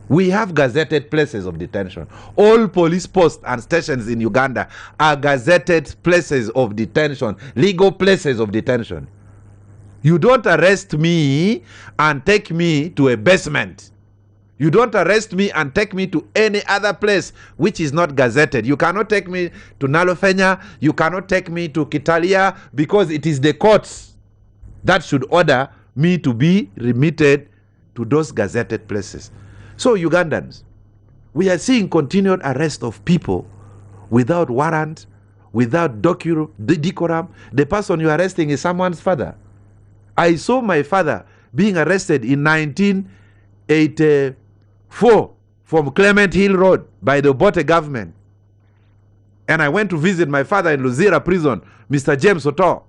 We have gazetted places of detention. All police posts and stations in Uganda are gazetted places of detention, legal places of detention. You don't arrest me and take me to a basement. You don't arrest me and take me to any other place which is not gazetted. You cannot take me to Nalofenya. You cannot take me to Kitalia, because it is the courts that should order me to be remitted to those gazetted places. So Ugandans, we are seeing continued arrest of people without warrant, without decorum. The person you are arresting is someone's father. I saw my father being arrested in 1984 from Clement Hill Road by the Obote government. And I went to visit my father in Luzira prison, Mr. James Otto.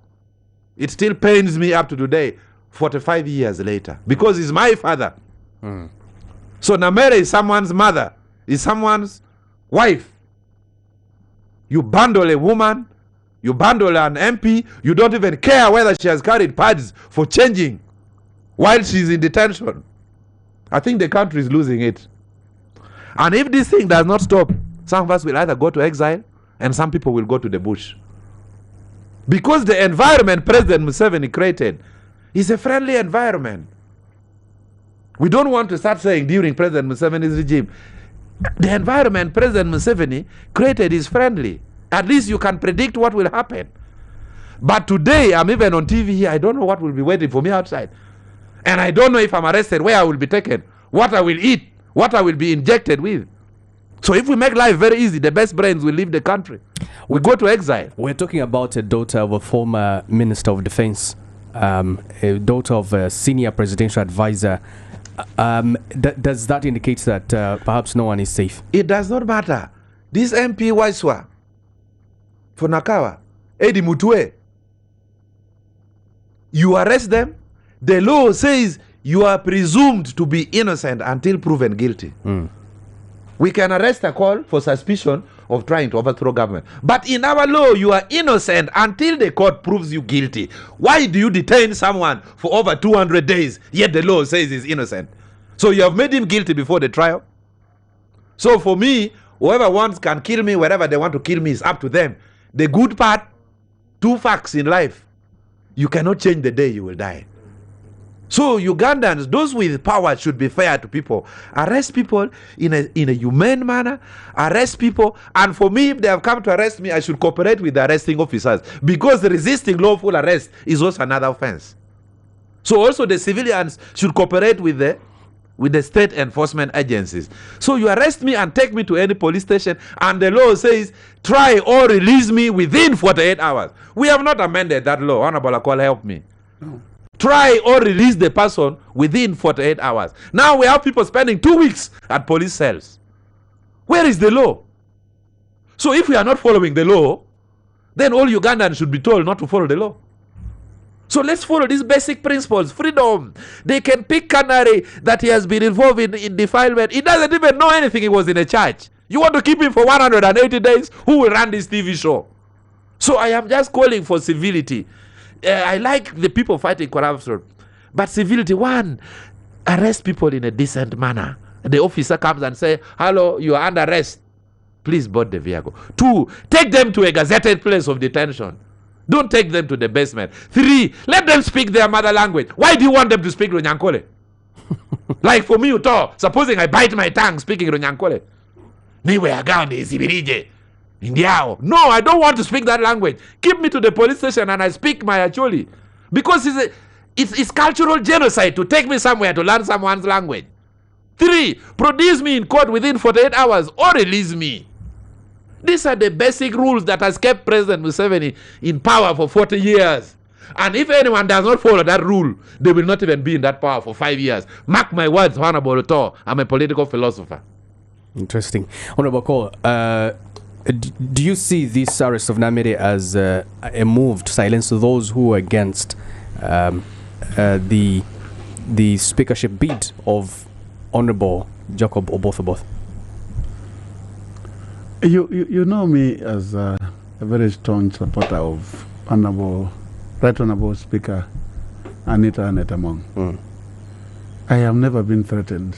It still pains me up to today, 45 years later, because he's my father. So Nameere is someone's mother, is someone's wife. You bundle a woman, you bundle an MP, you don't even care whether she has carried pads for changing while she's in detention. I think the country is losing it. And if this thing does not stop, some of us will either go to exile and some people will go to the bush. Because the environment President Museveni created is a friendly environment. We don't want to start saying during President Museveni's regime, the environment President Museveni created is friendly. At least you can predict what will happen. But today, I'm even on TV here, I don't know what will be waiting for me outside. And I don't know if I'm arrested, where I will be taken, what I will eat, what I will be injected with. So if we make life very easy, the best brains will leave the country. We go to exile. We're talking about a daughter of a former Minister of Defense, a daughter of a senior presidential advisor. Does that indicate that perhaps no one is safe? It does not matter. This MP Waiswa for Nakawa, Eddie Mutwe, you arrest them, the law says you are presumed to be innocent until proven guilty. We can arrest a call for suspicion of trying to overthrow government. But in our law, you are innocent until the court proves you guilty. Why do you detain someone for over 200 days, yet the law says he's innocent? So you have made him guilty before the trial. So for me, whoever wants can kill me wherever they want to kill me, is up to them. The good part, two facts in life: you cannot change the day you will die. So Ugandans, those with power, should be fair to people. Arrest people in a humane manner. Arrest people. And for me, if they have come to arrest me, I should cooperate with the arresting officers, because resisting lawful arrest is also another offense. So also the civilians should cooperate with the state enforcement agencies. So you arrest me and take me to any police station, and the law says try or release me within 48 hours. We have not amended that law. Honorable Akola, help me. No. Try or release the person within 48 hours. Now we have people spending 2 weeks at police cells. Where is the law? So if we are not following the law, then all Ugandans should be told not to follow the law. So let's follow these basic principles. Freedom. They can pick Canary that he has been involved in defilement. He doesn't even know anything. He was in a church. You want to keep him for 180 days? Who will run this TV show? So I am just calling for civility. I like the people fighting corruption, but civility. One, arrest people in a decent manner. The officer comes and says, hello, you are under arrest. Please board the vehicle. Two, take them to a gazetted place of detention. Don't take them to the basement. Three, let them speak their mother language. Why do you want them to speak Runyankole? Like for me, Uto, supposing I bite my tongue speaking Runyankole. No, I don't want to speak that language. Keep me to the police station and I speak my Acholi. Because it's cultural genocide to take me somewhere to learn someone's language. Three, produce me in court within 48 hours or release me. These are the basic rules that has kept President Museveni in power for 40 years. And if anyone does not follow that rule, they will not even be in that power for 5 years. Mark my words, Honorable Otto. I'm a political philosopher. Interesting. Honorable Cole, do you see this arrest of Nameere as a move to silence those who are against the speakership bid of Honorable Jacob Oboth? You know me as a a very strong supporter of Right Honorable Speaker Anita Netamong. I have never been threatened.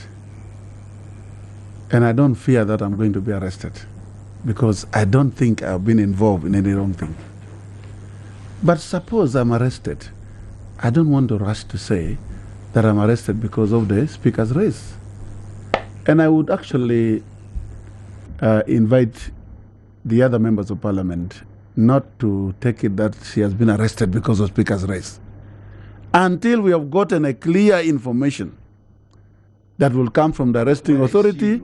And I don't fear that I'm going to be arrested because I don't think I've been involved in any wrong thing. But suppose I'm arrested, I don't want to rush to say that I'm arrested because of the Speaker's race. And I would actually invite the other members of Parliament not to take it that she has been arrested because of Speaker's race until we have gotten a clear information that will come from the arresting authority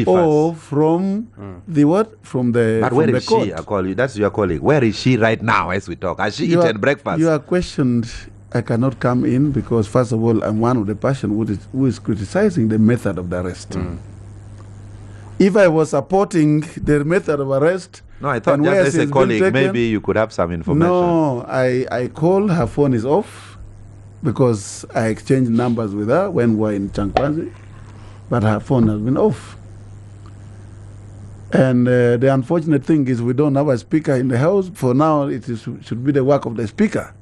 or from the what? From the But from where the is court. she? I call you. That's your colleague. Where is she right now as we talk? Has she eaten breakfast? You are questioned. I cannot come in because, first of all, I'm one of the person who is criticizing the method of the arrest. If I was supporting the method of arrest, No, I thought and where just as she a has been colleague, taken- maybe you could have some information. No, I call, her phone is off because I exchanged numbers with her when we were in Chankwanzi, but her phone has been off. And the unfortunate thing is we don't have a speaker in the house. For now, should be the work of the speaker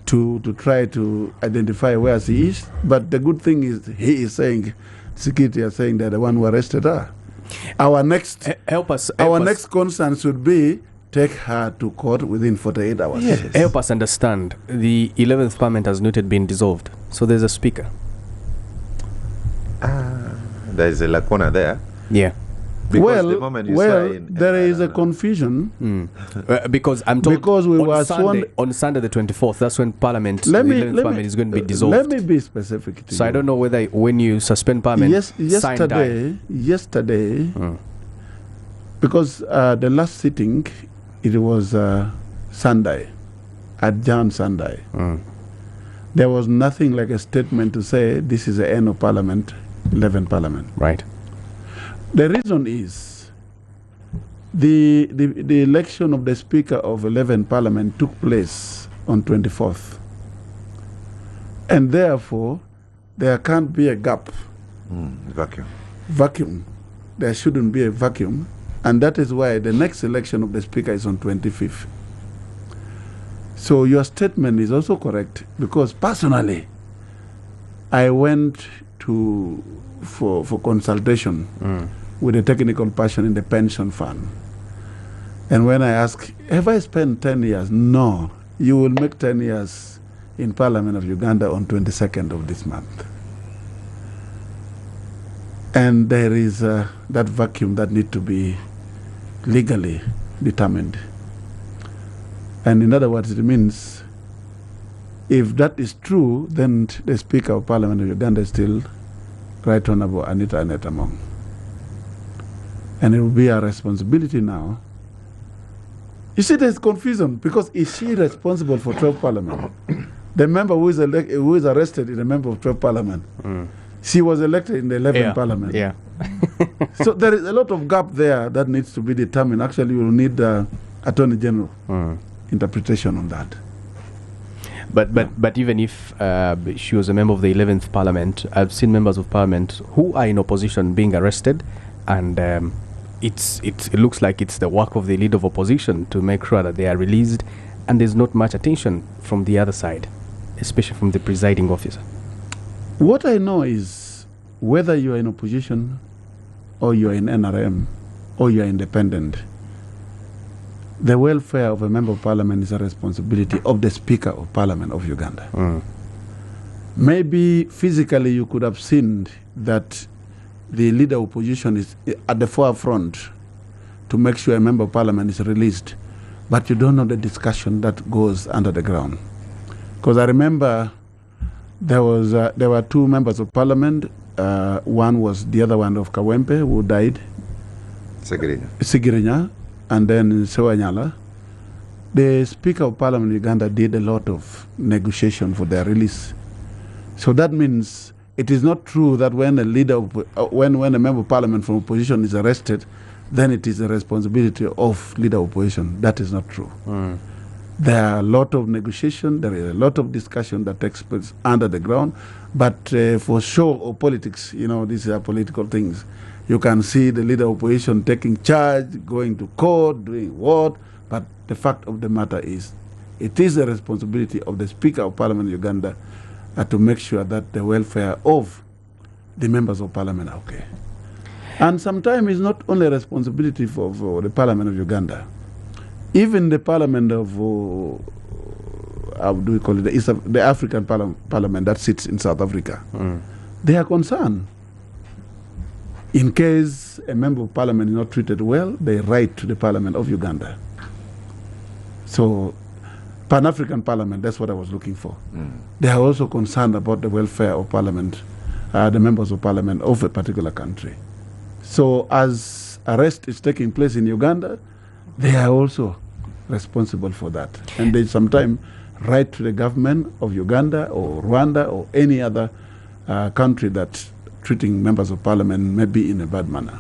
to try to identify where she is. But the good thing is he is saying, security are saying that the one who arrested her. Our next Help us. next concern should be take her to court within 48 hours. Help us understand. The 11th Parliament has not yet been dissolved, so there's a speaker. There is a lacuna there. Yeah. Because the moment you say in there is a confusion. Because I'm told Because we on were Sunday, sworn- on Sunday the 24th, that's when Parliament, the Let me 11th Parliament is going to be dissolved. Let me be specific to So you. I don't know whether when you suspend Parliament, sign die. yesterday, because the last sitting, it was Sunday, adjourned Sunday. There was nothing like a statement to say this is the end of Parliament, 11th Parliament. Right. The reason is the election of the Speaker of 11th Parliament took place on 24th. And therefore, there can't be a gap, vacuum. There shouldn't be a vacuum. And that is why the next election of the Speaker is on 25th. So your statement is also correct because personally, I went for consultation with a technical person in the pension fund. And when I asked, have I spent 10 years? No, you will make 10 years in Parliament of Uganda on 22nd of this month. And there is that vacuum that needs to be legally determined. And in other words, it means if that is true, then the Speaker of Parliament of Uganda is still Right Honorable Anita Netamong. And it will be our responsibility now. You see, there's confusion because is she responsible for 12 Parliament? The member who is arrested is a member of 12 Parliament. She was elected in the 11th Parliament. Yeah. So there is a lot of gap there that needs to be determined. Actually, we will need the Attorney General interpretation on that. But even if she was a member of the 11th Parliament, I've seen members of Parliament who are in opposition being arrested, and it looks like it's the work of the leader of opposition to make sure that they are released, and there's not much attention from the other side, especially from the presiding officer. What I know is whether you are in opposition or you are in NRM or you are independent, the welfare of a member of Parliament is a responsibility of the Speaker of Parliament of Uganda. Maybe physically you could have seen that the leader of opposition is at the forefront to make sure a member of Parliament is released, but you don't know the discussion that goes under the ground. Because I remember there were two members of Parliament. One was the other one of Kawempe who died, Sigirinya, and then Sewanyala. The Speaker of Parliament in Uganda did a lot of negotiation for their release. So that means it is not true that when a leader, when a member of Parliament from opposition is arrested, then it is the responsibility of leader of opposition. That is not true. There are a lot of negotiation, there is a lot of discussion that takes place under the ground, but for show of politics, these are political things. You can see the leader of opposition taking charge, going to court, doing what, But the fact of the matter is, it is the responsibility of the Speaker of Parliament of Uganda to make sure that the welfare of the members of Parliament are okay. And sometimes it's not only a responsibility for the Parliament of Uganda. Even the Parliament of, how do we call it, the African Parliament that sits in South Africa, they are concerned. In case a member of Parliament is not treated well, they write to the Parliament of Uganda. So, Pan-African Parliament, that's what I was looking for. They are also concerned about the welfare of Parliament, the members of Parliament of a particular country. So, as arrest is taking place in Uganda, they are also responsible for that. And they sometimes write to the government of Uganda or Rwanda or any other country that treating members of Parliament may be in a bad manner.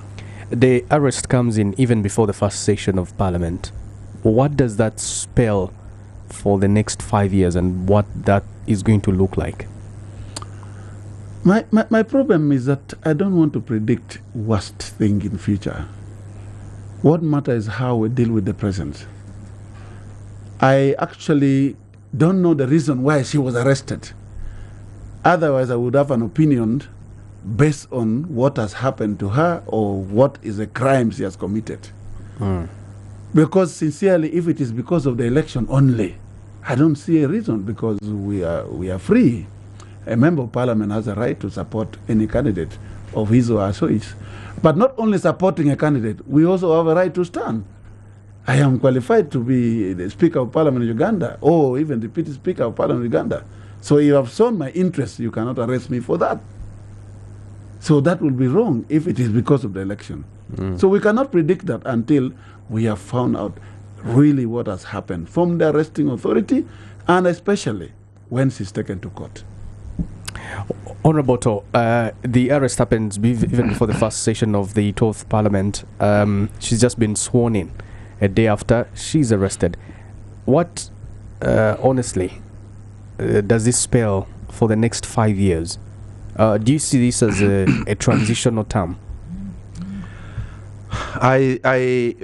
The arrest comes in even before the first session of Parliament. What does that spell for the next 5 years and what that is going to look like? My problem is that I don't want to predict worst thing in future. What matters is how we deal with the present. I actually don't know the reason why she was arrested. Otherwise, I would have an opinion based on what has happened to her or what is a crime she has committed. Because sincerely, if it is because of the election only, I don't see a reason, because we are free. A member of Parliament has a right to support any candidate of his or her choice. But not only supporting a candidate, we also have a right to stand. I am qualified to be the Speaker of Parliament of Uganda or even the Deputy Speaker of Parliament of Uganda. So you have shown my interest, you cannot arrest me for that. So that will be wrong if it is because of the election. So we cannot predict that until we have found out really what has happened from the arresting authority, and especially when she's taken to court. Honorable Otto, the arrest happens even before the first session of the 12th Parliament. She's just been sworn in a day after she's arrested. What, honestly, does this spell for the next 5 years? Do you see this as a transitional term?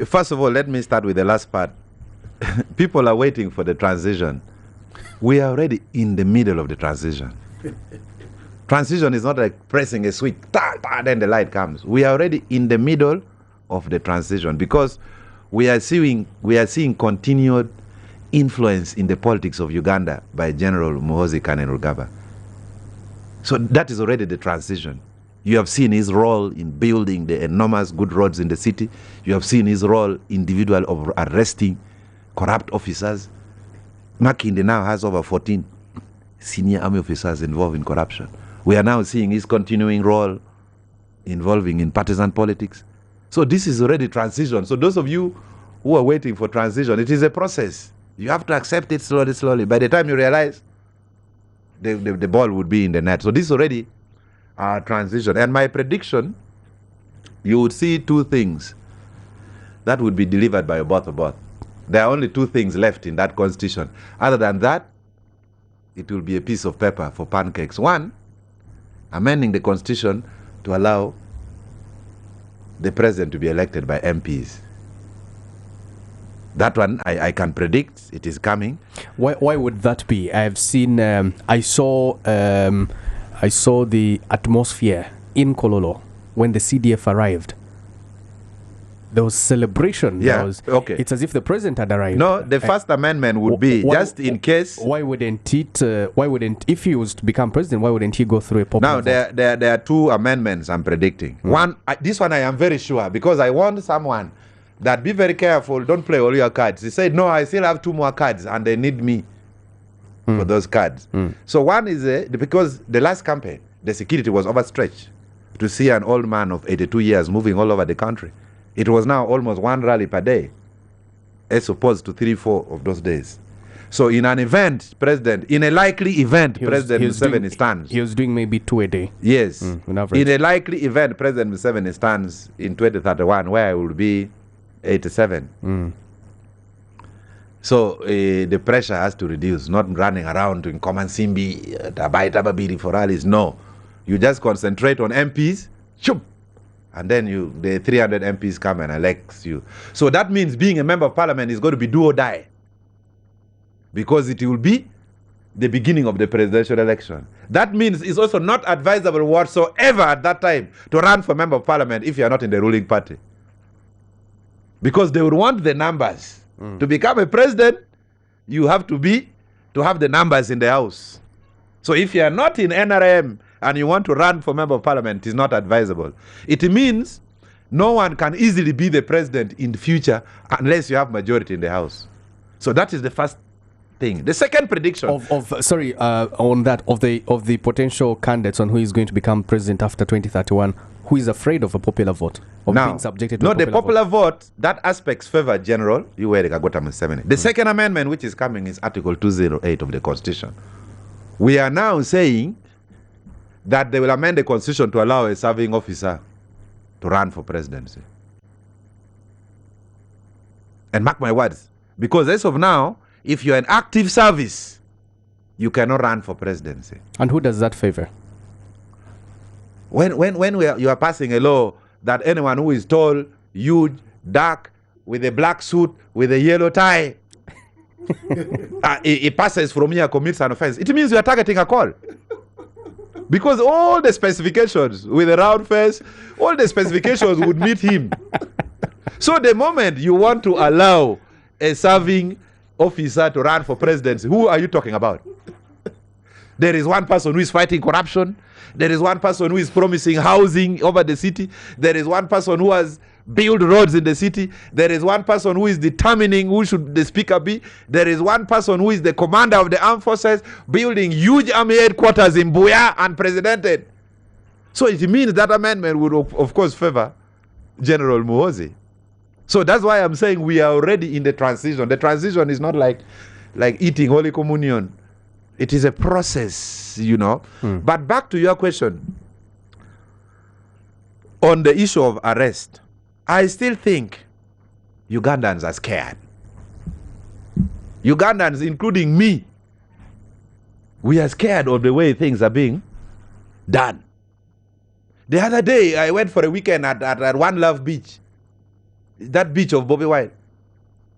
First of all, let me start with the last part. People are waiting for the transition. We are already in the middle of the transition. Transition is not like pressing a switch, then the light comes. We are already in the middle of the transition because we are seeing continued influence in the politics of Uganda by General Muhoozi Kainerugaba. So that is already the transition. You have seen his role in building the enormous good roads in the city. You have seen his role individual of arresting corrupt officers. Makinde now has over 14 senior army officers involved in corruption. We are now seeing his continuing role involving in partisan politics. So this is already transition. So those of you who are waiting for transition, it is a process. You have to accept it slowly, slowly. By the time you realize, the ball would be in the net. So this is already transition. And my prediction, you would see two things that would be delivered by Oboth. There are only two things left in that constitution. Other than that, it will be a piece of paper for pancakes. One, amending the constitution to allow the president to be elected by MPs. That one I can predict. It is coming. Why would that be? I've seen. I saw the atmosphere in Kololo when the CDF arrived. There was celebration. Yeah. Okay. It's as if the president had arrived. No, the first amendment would be just in case. Why wouldn't it? If he was to become president, why wouldn't he go through a popular Now vote? there are two amendments I'm predicting. One, this one I am very sure because I want someone that be very careful. Don't play all your cards. He said, no, I still have two more cards and they need me for those cards. So one is because the last campaign, the security was overstretched to see an old man of 82 years moving all over the country. It was now almost one rally per day, as opposed to 3-4 of those days. So in an event, in a likely event, President Museveni stands. He was doing maybe 2 a day. Yes. In a likely event, President Museveni stands in 2031, where I will be 87. So the pressure has to reduce, not running around doing Command Simbi, Tabai Tababiri for rallies. No. You just concentrate on MPs, and then the 300 MPs come and elect you. So that means being a member of parliament is going to be do or die, because it will be the beginning of the presidential election. That means it's also not advisable whatsoever at that time to run for member of parliament if you are not in the ruling party, because they would want the numbers. To become a president, you have to have the numbers in the house. So if you are not in NRM and you want to run for member of parliament, it is not advisable. It means no one can easily be the president in the future unless you have majority in the house. So that is the first thing. The second prediction on that of the potential candidates on who is going to become president after 2031, who is afraid of a popular vote, of being subjected to the popular vote, that aspects favor General Yoweri Kaguta Museveni. The second amendment which is coming is Article 208 of the Constitution. We are now saying that they will amend the Constitution to allow a serving officer to run for presidency. And mark my words, because as of now, if you're in active service, you cannot run for presidency. And who does that favor? When you are passing a law that anyone who is tall, huge, dark, with a black suit, with a yellow tie, it passes from here, commits an offense, it means you are targeting a call. Because all the specifications with a round face, all the specifications would meet him. So the moment you want to allow a serving officer to run for presidency, who are you talking about? There is one person who is fighting corruption. There is one person who is promising housing over the city. There is one person who has built roads in the city. There is one person who is determining who should the speaker be. There is one person who is the commander of the armed forces, building huge army headquarters in Buea, unprecedented. So it means that amendment would of course favor General Muhoozi. So that's why I'm saying we are already in the transition. The transition is not like eating Holy Communion. It is a process, you know. But back to your question on the issue of arrest, I still think Ugandans are scared. Ugandans, including me, we are scared of the way things are being done. The other day, I went for a weekend at One Love Beach, that beach of Bobby Wine.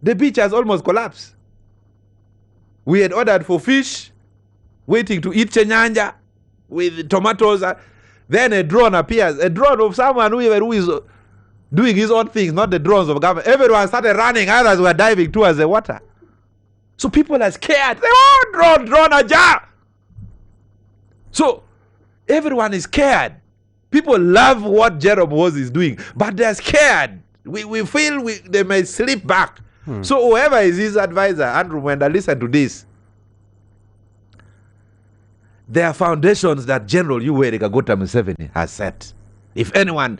The beach has almost collapsed. We had ordered for fish, waiting to eat chenyanja with tomatoes. Then a drone appears, a drone of someone who is doing his own things, not the drones of government. Everyone started running, others were diving towards the water. So people are scared. They want drone ajar. So everyone is scared. People love what Jerome Muhoozi is doing, but they're scared. We feel they may slip back. So whoever is his advisor, Andrew Mwenda, listen to this. There are foundations that General Yoweri Kaguta Museveni has set. If anyone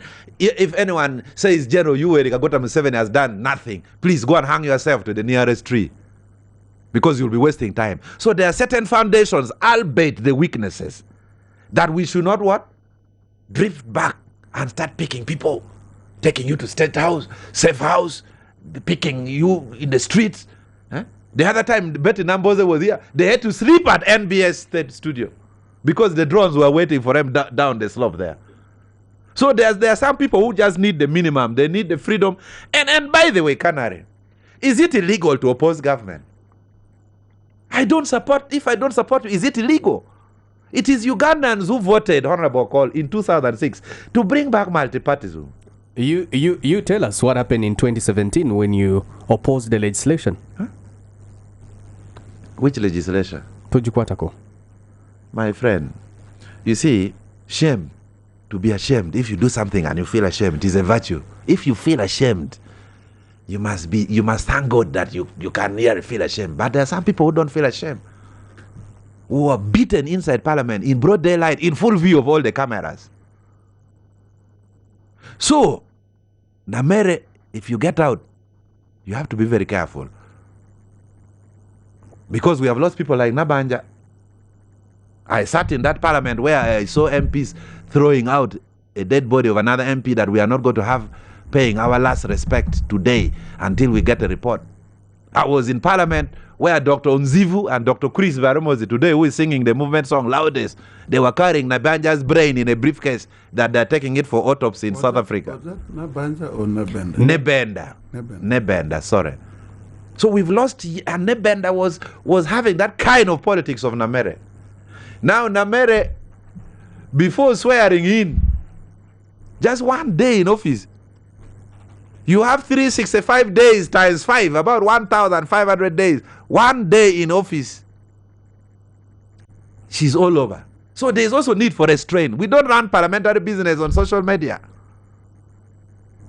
says General Yoweri Kaguta Museveni has done nothing, please go and hang yourself to the nearest tree, because you'll be wasting time. So there are certain foundations, albeit the weaknesses, that we should not what? Drift back and start picking people, taking you to State House, Safe House, picking you in the streets. The other time Betty Namboze was here, they had to sleep at NBS State Studio because the drones were waiting for them down the slope there. So there are some people who just need the minimum. They need the freedom. And by the way, Canary, is it illegal to oppose government? If I don't support you, is it illegal? It is Ugandans who voted, Honorable Call, in 2006 to bring back multipartyism. You tell us what happened in 2017 when you opposed the legislation. Which legislation? Tojikwatako. My friend, you see, shame, to be ashamed. If you do something and you feel ashamed, it is a virtue. If you feel ashamed, you must thank God that you can really feel ashamed. But there are some people who don't feel ashamed, who are beaten inside parliament in broad daylight, in full view of all the cameras. So, Nameere, if you get out, you have to be very careful. Because we have lost people like Nabanja. I sat in that parliament where I saw MPs throwing out a dead body of another MP that we are not going to have paying our last respect today until we get a report. I was in Parliament where Dr. Nzivu and Dr. Chris Baramosi today, who is singing the movement song loudest, they were carrying Nabanja's brain in a briefcase that they're taking it for autopsy in South Africa. Was that Nabanja or Nebenda? Nebenda, sorry. So we've lost, and Nebenda was having that kind of politics of Nameere. Now Nameere, before swearing in, just 1 day in office, you have 365 days times 5, about 1,500 days. 1 day in office. She's all over. So there's also need for restraint. We don't run parliamentary business on social media.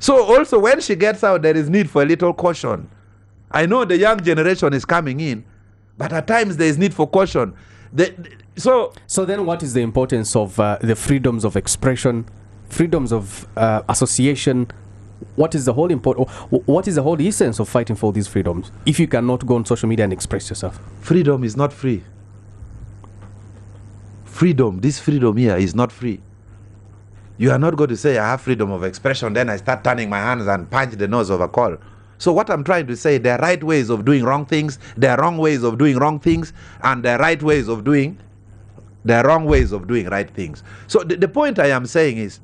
So also when she gets out, there is need for a little caution. I know the young generation is coming in, but at times there is need for caution. So then what is the importance of the freedoms of expression, freedoms of association? What is the whole what is the whole essence of fighting for these freedoms if you cannot go on social media and express yourself? Freedom is not free. This freedom here is not free. You are not going to say I have freedom of expression, then I start turning my hands and punch the nose of a call. So what I'm trying to say, there are right ways of doing wrong things, there are wrong ways of doing wrong things, and there are right ways of doing, there are wrong ways of doing right things. So the point I am saying is,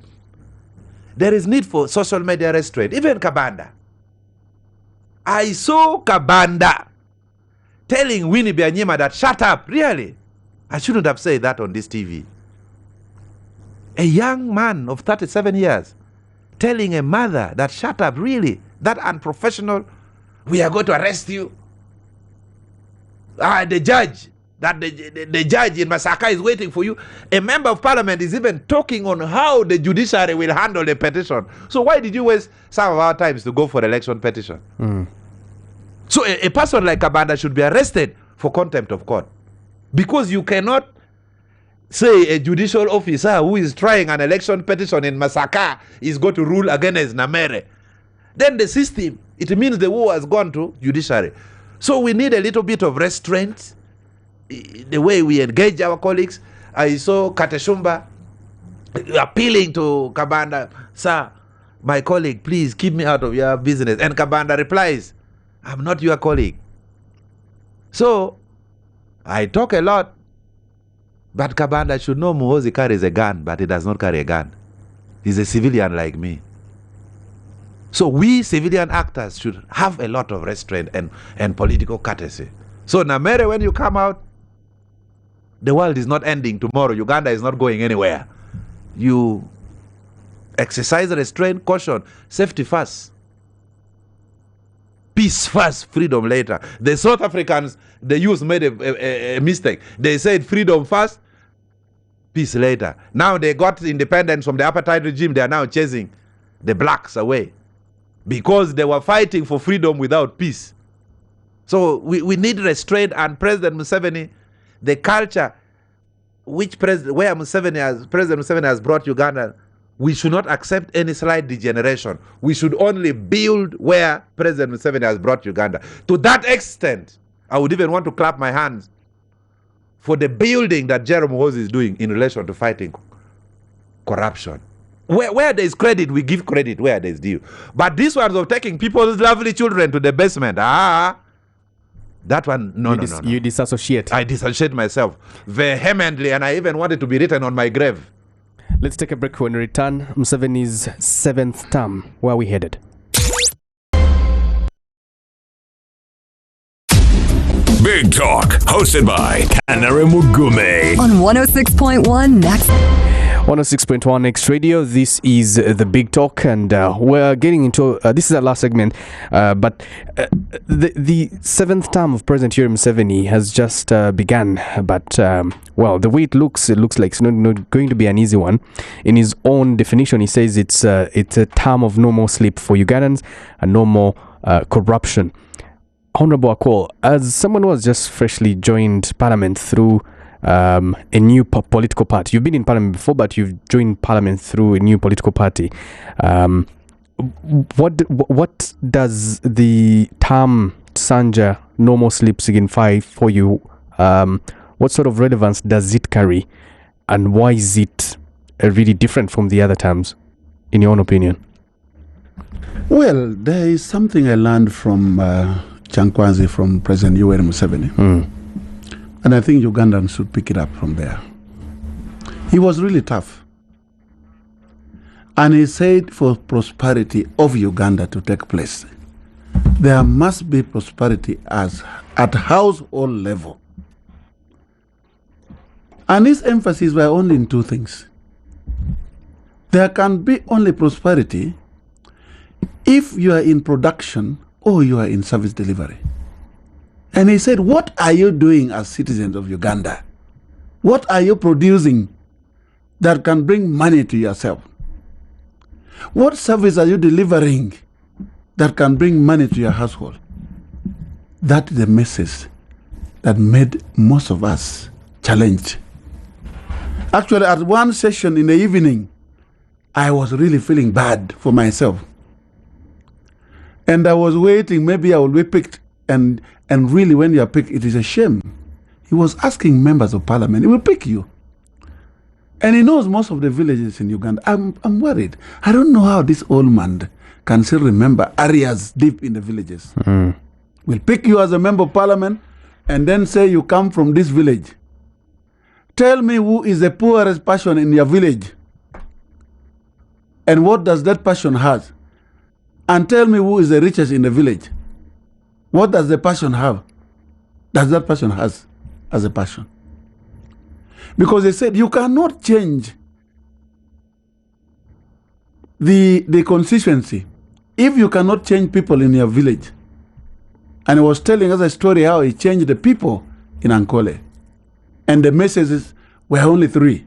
there is need for social media restraint. Even Kabanda. I saw Kabanda telling Winnie Byanyima that shut up. Really? I shouldn't have said that on this TV. A young man of 37 years telling a mother that shut up. Really? That unprofessional? We are going to arrest you. The judge. That the judge in Masaka is waiting for you. A member of parliament is even talking on how the judiciary will handle a petition. So why did you waste some of our times to go for election petition? So a person like Kabanda should be arrested for contempt of court. Because you cannot say a judicial officer who is trying an election petition in Masaka is going to rule against Nameere. Then the system, it means the war has gone to judiciary. So we need a little bit of restraint. The way we engage our colleagues. I saw Kateshumba appealing to Kabanda, sir, my colleague, please keep me out of your business. And Kabanda replies, I'm not your colleague. So I talk a lot, but Kabanda should know Muhoozi carries a gun, but he does not carry a gun. He's a civilian like me. So we civilian actors should have a lot of restraint and political courtesy. So Nameere, when you come out, the world is not ending tomorrow. Uganda is not going anywhere. You exercise restraint, caution, safety first. Peace first, freedom later. The South Africans, the youth made a mistake. They said freedom first, peace later. Now they got independence from the apartheid regime. They are now chasing the blacks away because they were fighting for freedom without peace. So we need restraint, and President Museveni, the culture which President Museveni has brought Uganda, we should not accept any slight degeneration. We should only build where President Museveni has brought Uganda. To that extent, I would even want to clap my hands for the building that Jerome Muhoozi is doing in relation to fighting corruption. Where there is credit, we give credit where there is due. But this one of taking people's lovely children to the basement, that one, no. You disassociate. I disassociate myself vehemently, and I even want it to be written on my grave. Let's take a break. When we return, Museveni's 7th term. Where are we headed? Big Talk, hosted by Kanare Mugume. On 106.1 Next. 106.1 Next Radio. This is the Big Talk, and we're getting into this is our last segment. But the 7th term of President Yoweri Museveni has just begun. But well, the way it looks like it's not going to be an easy one. In his own definition, he says it's a term of no more sleep for Ugandans and no more corruption. Honorable Akol, as someone who has just freshly joined Parliament through a new political party. You've been in Parliament before, but you've joined Parliament through a new political party. What does the term Sanja no more sleep signify for you? What sort of relevance does it carry, and why is it really different from the other terms, in your own opinion? Well, there is something I learned from Chankwanzi from President Yoweri Museveni. And I think Ugandans should pick it up from there. He was really tough. And he said for prosperity of Uganda to take place, there must be prosperity at household level. And his emphasis were only in two things. There can be only prosperity if you are in production or you are in service delivery. And he said, what are you doing as citizens of Uganda? What are you producing that can bring money to yourself? What service are you delivering that can bring money to your household? That is the message that made most of us challenged. Actually, at one session in the evening, I was really feeling bad for myself. And I was waiting, maybe I will be picked. And really, when you are picked, it is a shame. He was asking members of parliament, he will pick you. And he knows most of the villages in Uganda. I'm worried. I don't know how this old man can still remember areas deep in the villages. We'll pick you as a member of parliament and then say you come from this village. Tell me who is the poorest person in your village. And what does that person have? And tell me who is the richest in the village. What does the person have? Does that person has as a person? Because they said you cannot change the constituency if you cannot change people in your village. And he was telling us a story how he changed the people in Ankole. And the messages were only three.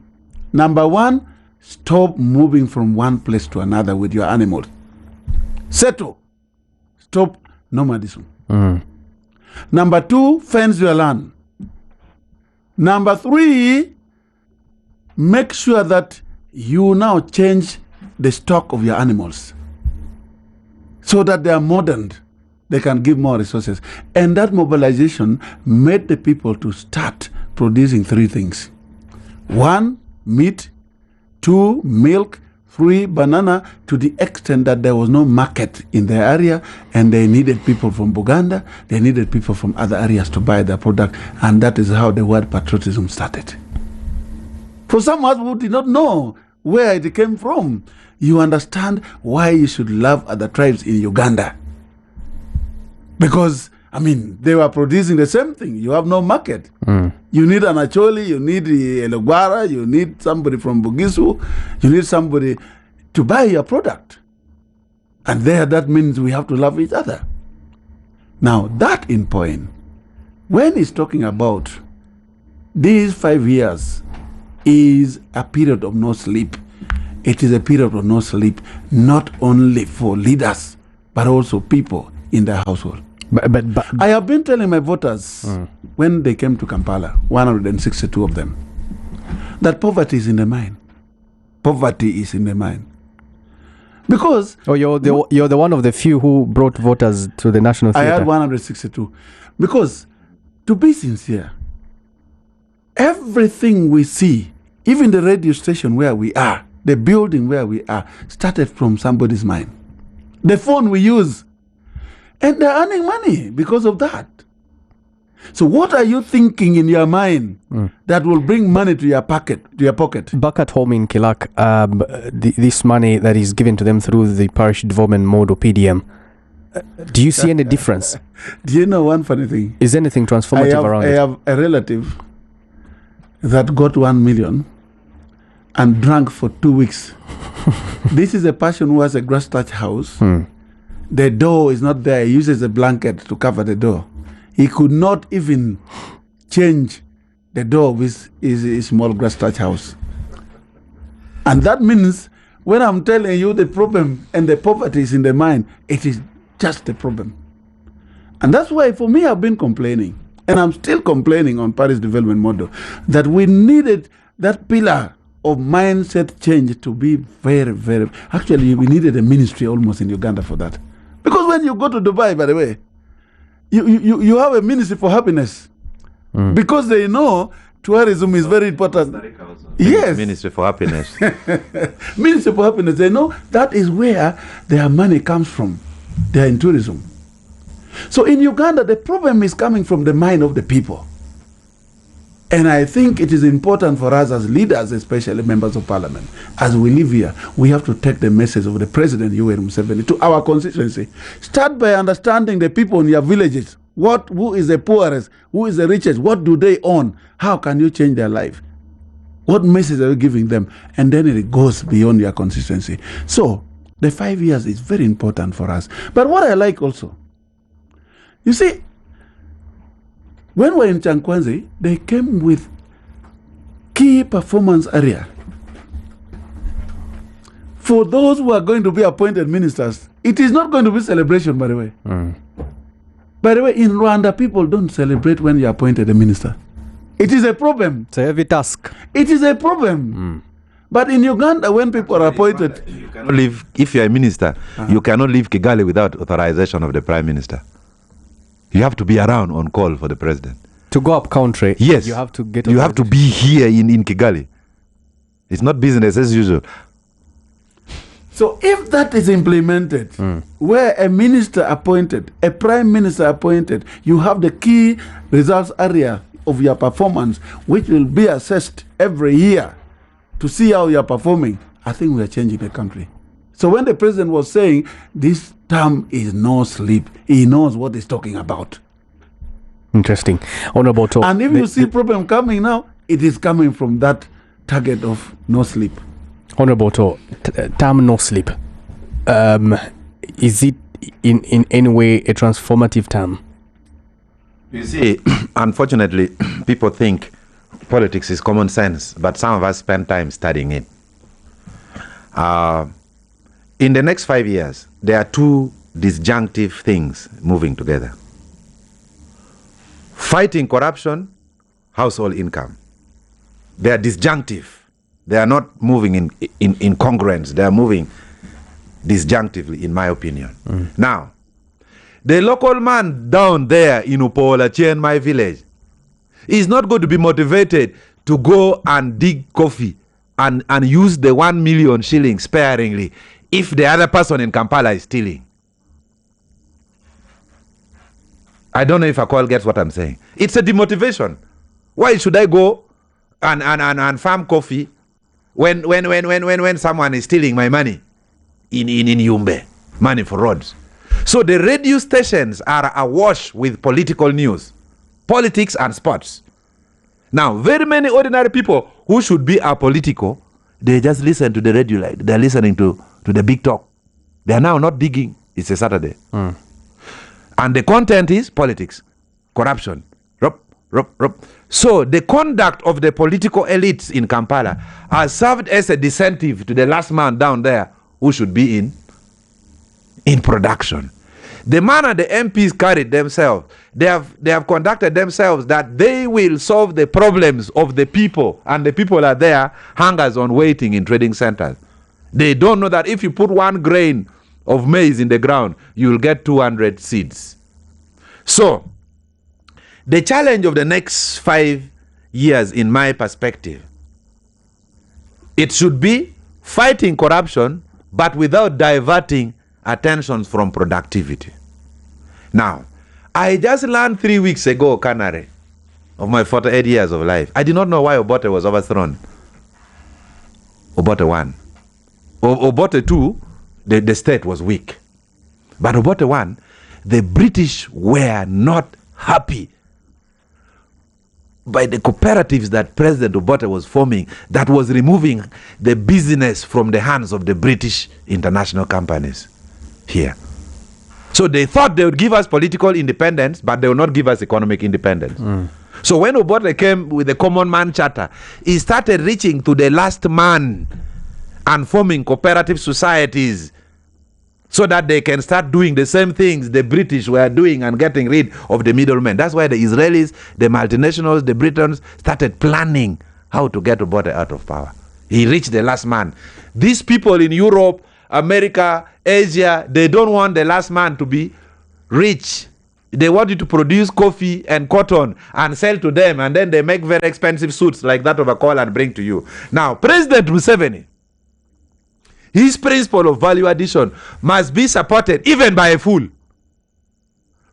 Number one, stop moving from one place to another with your animals. Settle. Stop nomadism. Number two, fence your land. Number three, make sure that you now change the stock of your animals so that they are modern. They can give more resources. And that mobilization made the people to start producing three things. One, meat. Two, milk. Three, banana, to the extent that there was no market in their area and they needed people from Buganda, they needed people from other areas to buy their product, and that is how the word patriotism started. For someone who did not know where it came from, you understand why you should love other tribes in Uganda. Because, they were producing the same thing. You have no market. You need an Acholi, you need Elogwara, you need somebody from Bugisu, you need somebody to buy your product. And there, that means we have to love each other. Now, that in point, when he's talking about these 5 years is a period of no sleep, it is a period of no sleep, not only for leaders, but also people in their household. But I have been telling my voters when they came to Kampala, 162 of them, that poverty is in the mind. Poverty is in the mind. Because... Oh, you're the one of the few who brought voters to the National Theatre. I had 162. Because, to be sincere, everything we see, even the radio station where we are, the building where we are, started from somebody's mind. The phone we use. And they're earning money because of that. So what are you thinking in your mind that will bring money to your pocket? Back at home in Kilak, this money that is given to them through the parish development mode or PDM, do you see any difference? Do you know one funny thing? Is anything transformative around it? I have a relative that got 1 million and drank for 2 weeks. This is a person who has a grass thatch house. The door is not there. He uses a blanket to cover the door. He could not even change the door with his small grass thatch house. And that means when I'm telling you the problem and the poverty is in the mind, it is just a problem. And that's why for me I've been complaining. And I'm still complaining on Paris development model that we needed that pillar of mindset change to be very, very... Actually, we needed a ministry almost in Uganda for that. Because when you go to Dubai, by the way, you have a ministry for happiness. Because they know tourism is very important. Yes. Ministry for happiness. Ministry for happiness. They know that is where their money comes from. They are in tourism. So in Uganda, the problem is coming from the mind of the people. And I think it is important for us as leaders, especially members of parliament, as we live here, we have to take the message of the President Yoweri Museveni to our constituency. Start by understanding the people in your villages. Who is the poorest? Who is the richest? What do they own? How can you change their life? What message are you giving them? And then it goes beyond your constituency. So the 5 years is very important for us. But what I like also, you see, when we're in Chankwanzi, they came with key performance area. For those who are going to be appointed ministers, it is not going to be celebration, by the way. By the way, in Rwanda, people don't celebrate when you're appointed a minister. It is a problem. It's a heavy task. It is a problem. But in Uganda, when people are appointed... You cannot leave, if you're a minister, you cannot leave Kigali without authorization of the Prime Minister. You have to be around on call for the president. To go up country, yes, you have to get. You have to be here in Kigali. It's not business as usual. So if that is implemented, where a minister appointed, a prime minister appointed, you have the key results area of your performance, which will be assessed every year to see how you are performing. I think we are changing the country. So when the president was saying this term is no sleep, he knows what he's talking about. Interesting. Honorable Otto. And if you see problem coming now, it is coming from that target of no sleep. Honorable Otto, term no sleep. Is it in any way a transformative term? You see, unfortunately, people think politics is common sense, but some of us spend time studying it. In the next 5 years, there are two disjunctive things moving together. Fighting corruption, household income. They are disjunctive. They are not moving in congruence. They are moving disjunctively, in my opinion. Now, the local man down there in Upola, my village, is not going to be motivated to go and dig coffee and use the 1 million shillings sparingly if the other person in Kampala is stealing. I don't know if Akol gets what I'm saying. It's a demotivation. Why should I go and farm coffee when someone is stealing my money in Yumbe, money for roads? So the radio stations are awash with political news, politics and sports. Now, very many ordinary people who should be apolitical, they just listen to the radio, like they're listening to the big talk. They are now not digging. It's a Saturday. And the content is politics, corruption. So the conduct of the political elites in Kampala has served as a disincentive to the last man down there who should be in production. The manner the MPs carried themselves, they have conducted themselves that they will solve the problems of the people, and the people are there, hangers on waiting in trading centers. They don't know that if you put 1 grain of maize in the ground, you will get 200 seeds. So, the challenge of the next 5 years, in my perspective, it should be fighting corruption, but without diverting attention from productivity. Now, I just learned 3 weeks ago, Canary, of my 48 years of life. I did not know why Obote was overthrown. Obote 1. Obote 2, the state was weak. But Obote 1, the British were not happy by the cooperatives that President Obote was forming, that was removing the business from the hands of the British international companies here. So they thought they would give us political independence, but they would not give us economic independence. So when Obote came with the Common Man Charter, he started reaching to the last man and forming cooperative societies so that they can start doing the same things the British were doing and getting rid of the middlemen. That's why the Israelis, the multinationals, the Britons started planning how to get Obote out of power. He reached the last man. These people in Europe, America, Asia, they don't want the last man to be rich. They want you to produce coffee and cotton and sell to them, and then they make very expensive suits like that of a call and bring to you. Now, President Museveni, his principle of value addition must be supported even by a fool.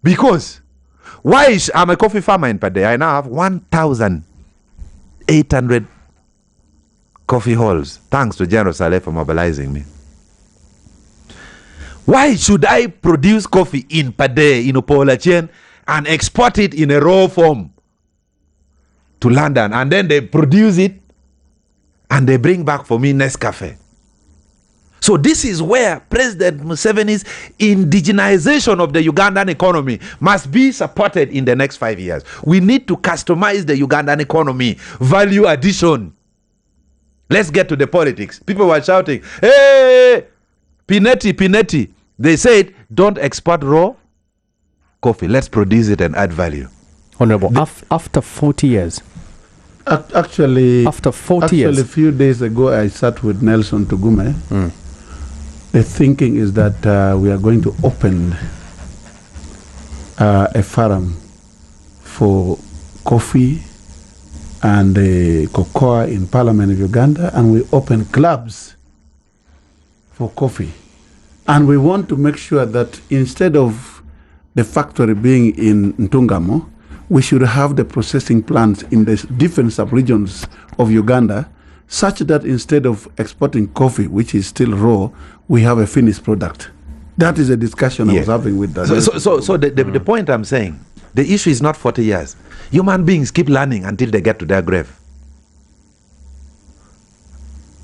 Because I'm a coffee farmer in Pade. I now have 1,800 coffee halls, thanks to General Saleh for mobilizing me. Why should I produce coffee in Pade, in Upolachen, and export it in a raw form to London, and then they produce it and they bring back for me Nescafe? So this is where President Museveni's indigenization of the Ugandan economy must be supported in the next 5 years. We need to customize the Ugandan economy, value addition. Let's get to the politics. People were shouting, hey, Pineti, Pineti. They said, don't export raw coffee. Let's produce it and add value. Honorable, after 40 years. Actually, after 40 years. A few days ago, I sat with Nelson Tugume. The thinking is that we are going to open a forum for coffee and cocoa in Parliament of Uganda, and we open clubs for coffee. And we want to make sure that instead of the factory being in Ntungamo, we should have the processing plants in the different sub-regions of Uganda, such that instead of exporting coffee, which is still raw, we have a finished product. That is a discussion I was having with that. So the point I'm saying, the issue is not 40 years. Human beings keep learning until they get to their grave.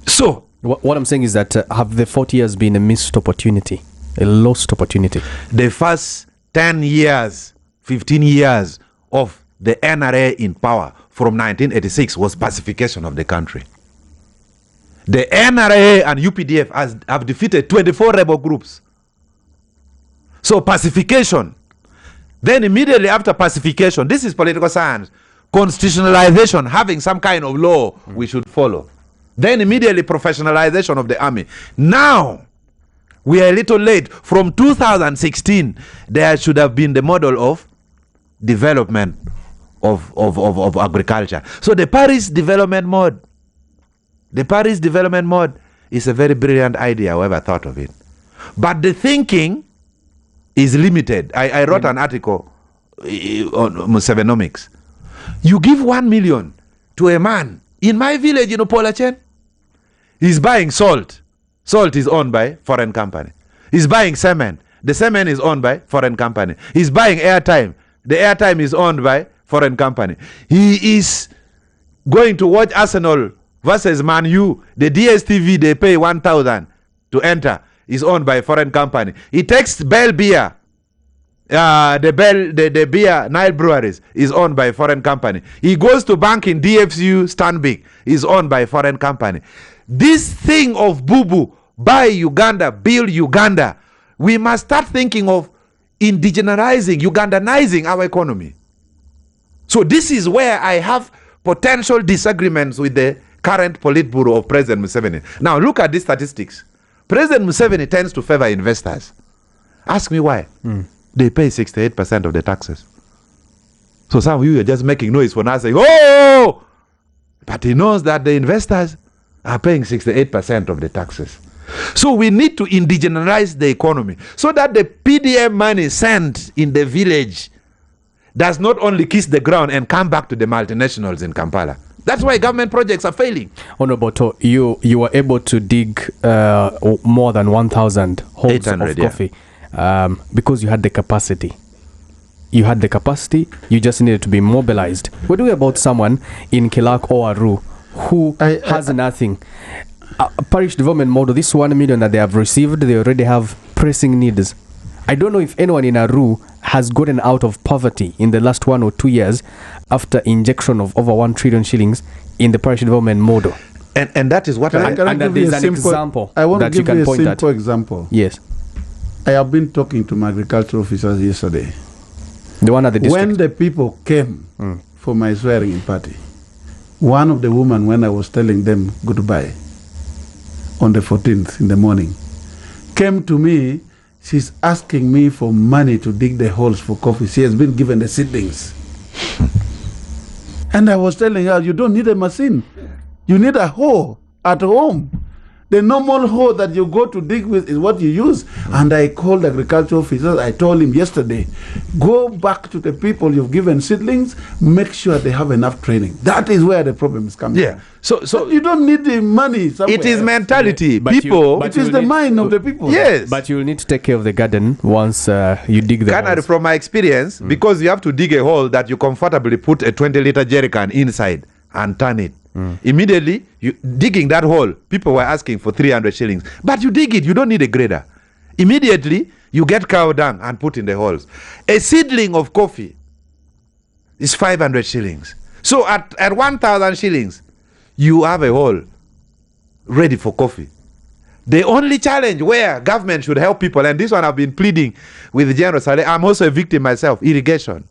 So what I'm saying is that have the 40 years been a missed opportunity, a lost opportunity? The first 10 years, 15 years of the NRA in power from 1986 was pacification of the country. The NRA and UPDF have defeated 24 rebel groups. So pacification. Then immediately after pacification, this is political science, constitutionalization, having some kind of law we should follow. Then immediately professionalization of the army. Now, we are a little late. From 2016, there should have been the model of development of agriculture. So the Paris development mode is a very brilliant idea, whoever thought of it. But the thinking is limited. I wrote an article on Musevenomics. You give 1 million to a man in my village in Upolachen. He's buying salt. Salt is owned by foreign company. He's buying cement. The cement is owned by foreign company. He's buying airtime. The airtime is owned by foreign company. He is going to watch Arsenal versus Man U. The DSTV, they pay 1,000 to enter. Is owned by foreign company. He takes Bell Beer. The beer, Nile Breweries, is owned by foreign company. He goes to bank in DFCU, Stanbic, is owned by foreign company. This thing of boo-boo, buy Uganda, build Uganda, we must start thinking of indigenizing, Ugandanizing our economy. So this is where I have potential disagreements with the current Politburo of President Museveni. Now look at these statistics. President Museveni tends to favor investors. Ask me why. They pay 68% of the taxes. So some of you are just making noise for now saying, oh! But he knows that the investors are paying 68% of the taxes. So we need to indigenize the economy so that the PDM money sent in the village does not only kiss the ground and come back to the multinationals in Kampala. That's why government projects are failing. Honorable Otto, you were able to dig more than 1,000 holes of coffee because you had the capacity. You had the capacity, you just needed to be mobilized. We're talking about someone in Kilak or Aru who has nothing. Parish development model, this 1 million that they have received, they already have pressing needs. I don't know if anyone in Aru has gotten out of poverty in the last 1 or 2 years after injection of over 1 trillion shillings in the parish development model. And that is what I want to give you a simple example. Yes. I have been talking to my agricultural officers yesterday. The one at the district. When the people came for my swearing in party, one of the women, when I was telling them goodbye on the 14th in the morning, came to me. She's asking me for money to dig the holes for coffee. She has been given the seedlings. And I was telling her, you don't need a machine. You need a hoe at home. The normal hoe that you go to dig with is what you use. And I called the agricultural officers. I told him yesterday, go back to the people you've given seedlings, make sure they have enough training. That is where the problem is coming from. So you don't need the money somewhere it is else. mentality. But People, It is the mind of the people. yes. But you'll need to take care of the garden once you dig the Canary, holes. from my experience, because you have to dig a hole that you comfortably put a 20-liter jerry can inside and turn it. Immediately, you digging that hole, people were asking for 300 shillings. But you dig it, you don't need a grader. Immediately, you get cow dung and put in the holes. A seedling of coffee is 500 shillings. So at 1,000 shillings, you have a hole ready for coffee. The only challenge where government should help people, and this one I've been pleading with General Saleh, I'm also a victim myself, irrigation.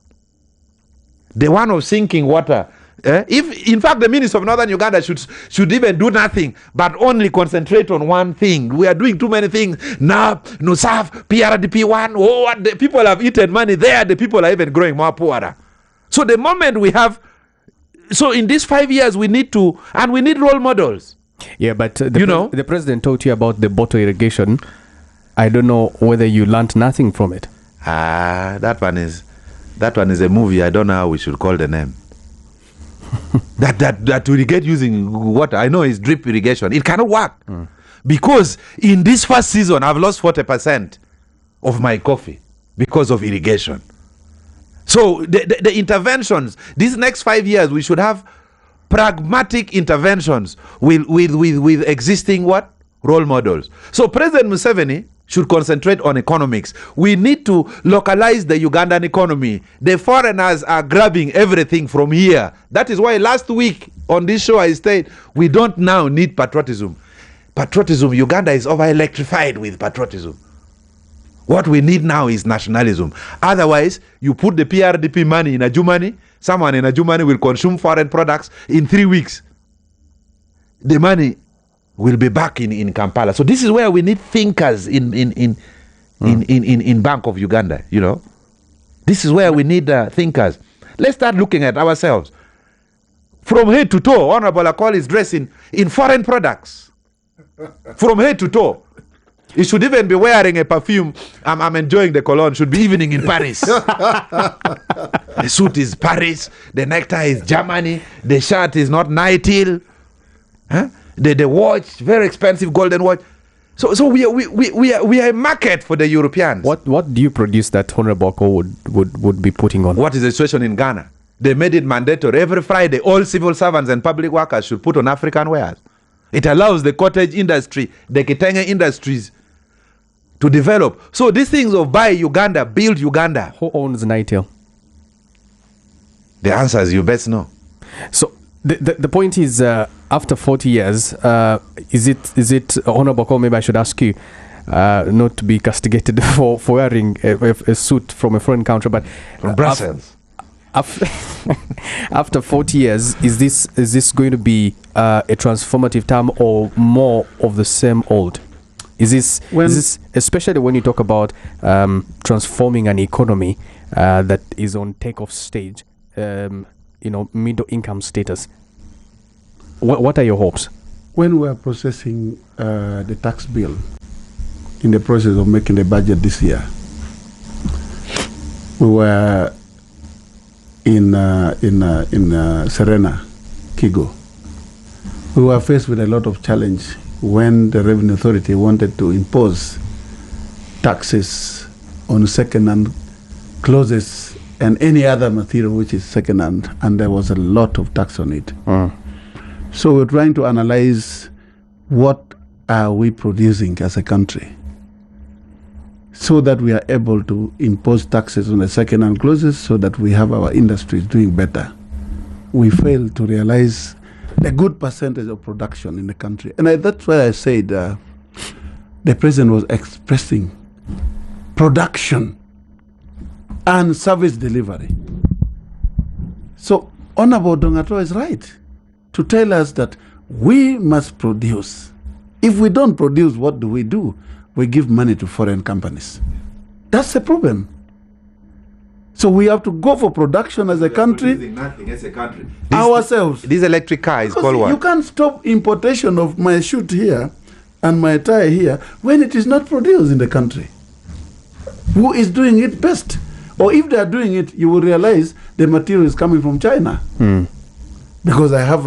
The one of sinking water. If, in fact, the Minister of Northern Uganda should even do nothing, but only concentrate on one thing. We are doing too many things. NAP, NUSAF, PRDP1, what the people have eaten money there, the people are even growing more poorer. So the moment we have, so in these 5 years we need to, and we need role models. Yeah, but the president taught you about the bottle irrigation. I don't know whether you learned nothing from it. That one is a movie. I don't know how we should call the name. that to irrigate using water, I know is drip irrigation. It cannot work because in this first season I've lost 40% of my coffee because of irrigation. So the interventions, these next 5 years, we should have pragmatic interventions with existing role models. So President Museveni should concentrate on economics. We need to localize the Ugandan economy. The foreigners are grabbing everything from here. That is why last week on this show I said we don't now need patriotism. Uganda is over electrified with patriotism. What we need now is nationalism. Otherwise, you put the PRDP money in Ajumani, someone in Ajumani will consume foreign products in 3 weeks. The money will be back in Kampala. So this is where we need thinkers in Bank of Uganda, you know. This is where we need thinkers. Let's start looking at ourselves. From head to toe, Honorable Akol is dressed in foreign products. From head to toe. He should even be wearing a perfume. I'm enjoying the cologne. Should be evening in Paris. The suit is Paris. The necktie is Germany. The shirt is not Nightingale. Huh? The watch, very expensive golden watch. So we are a market for the Europeans. What do you produce that Honorable Akol would be putting on? What is the situation in Ghana? They made it mandatory. Every Friday, all civil servants and public workers should put on African wares. It allows the cottage industry, the Kitenge industries to develop. So these things of buy Uganda, build Uganda. Who owns Nightingale? The answer is you best know. So the point is, after 40 years, is it Honorable Akol, maybe I should ask you, not to be castigated for wearing a suit from a foreign country, but from Brussels. After 40 years, is this going to be a transformative time or more of the same old? Is this especially when you talk about transforming an economy that is on takeoff stage, middle income status? What are your hopes? When we are processing the tax bill, in the process of making the budget this year, we were in Serena, Kigo. We were faced with a lot of challenge when the Revenue Authority wanted to impose taxes on second-hand clothes and any other material which is second-hand, and there was a lot of tax on it. So we're trying to analyze what are we producing as a country so that we are able to impose taxes on the second-hand clothes so that we have our industries doing better. We fail to realize the good percentage of production in the country. And that's why I said the president was expressing production and service delivery. So Honorable Odonga Otto is right to tell us that we must produce. If we don't produce, what do? We give money to foreign companies. That's the problem. So we have to go for production as a country. Nothing as a country. Ourselves. This electric car is called what? You can't stop importation of my shoot here and my tie here when it is not produced in the country? Who is doing it best? Or if they are doing it, you will realize the material is coming from China. Because I have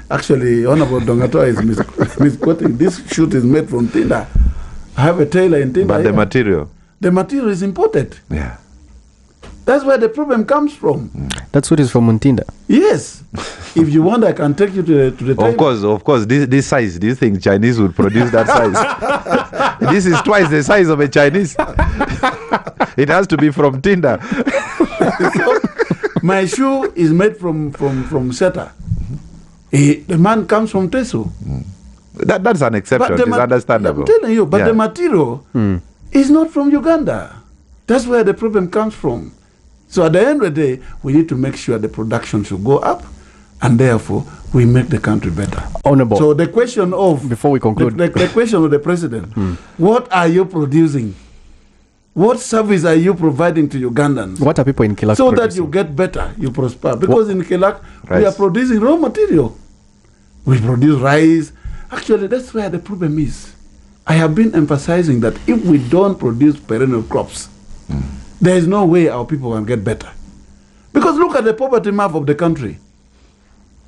actually, Hon Odonga Otto is misquoting. This shoot is made from Tinda. I have a tailor in Tinda. But the material? The material is imported. Yeah. That's where the problem comes from. That's what is from Muntinda. Yes. If you want, I can take you to the tailor. Of course. This size, do you think Chinese would produce that size? This is twice the size of a Chinese. It has to be from Tinda. My shoe is made from Seta. The man comes from Teso. That's an exception. It's understandable. I'm telling you, but the material is not from Uganda. That's where the problem comes from. So at the end of the day, we need to make sure the production should go up, and therefore we make the country better. Honorable. So the question of before we conclude, the question of the president: what are you producing? What service are you providing to Ugandans? What are people in Kilak so producing? that you get better, you prosper? Because in Kilak, we are producing raw material. We produce rice. Actually, that's where the problem is. I have been emphasizing that if we don't produce perennial crops, there is no way our people can get better. Because look at the poverty map of the country.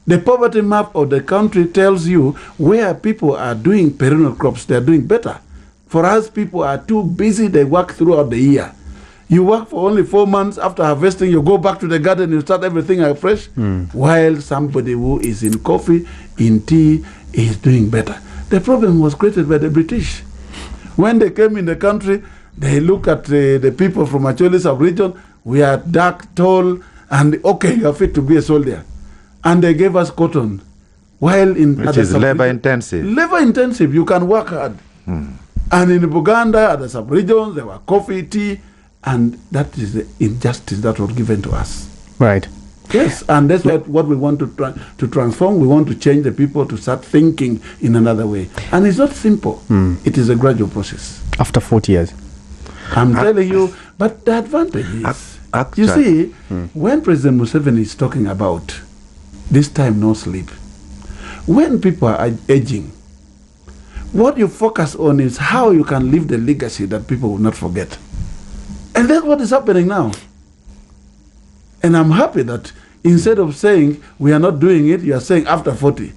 The poverty map of the country tells you where people are doing perennial crops, they are doing better. For us, people are too busy, they work throughout the year. You work for only 4 months, after harvesting, you go back to the garden, you start everything afresh, while somebody who is in coffee, in tea, is doing better. The problem was created by the British. When they came in the country, they look at the people from Acholi sub-region. We are dark, tall, and okay, you are fit to be a soldier. And they gave us cotton. Which is labor intensive. Labor intensive, you can work hard. And in Buganda, at the sub-regions, there were coffee, tea, and that is the injustice that was given to us. Right. Yes, and that's what we want to transform. We want to change the people to start thinking in another way. And it's not simple. It is a gradual process. After 40 years. I'm telling you, but the advantage is, you see, when President Museveni is talking about this time no sleep, when people are aging, what you focus on is how you can leave the legacy that people will not forget. And that's what is happening now. And I'm happy that instead of saying we are not doing it, you are saying after 40.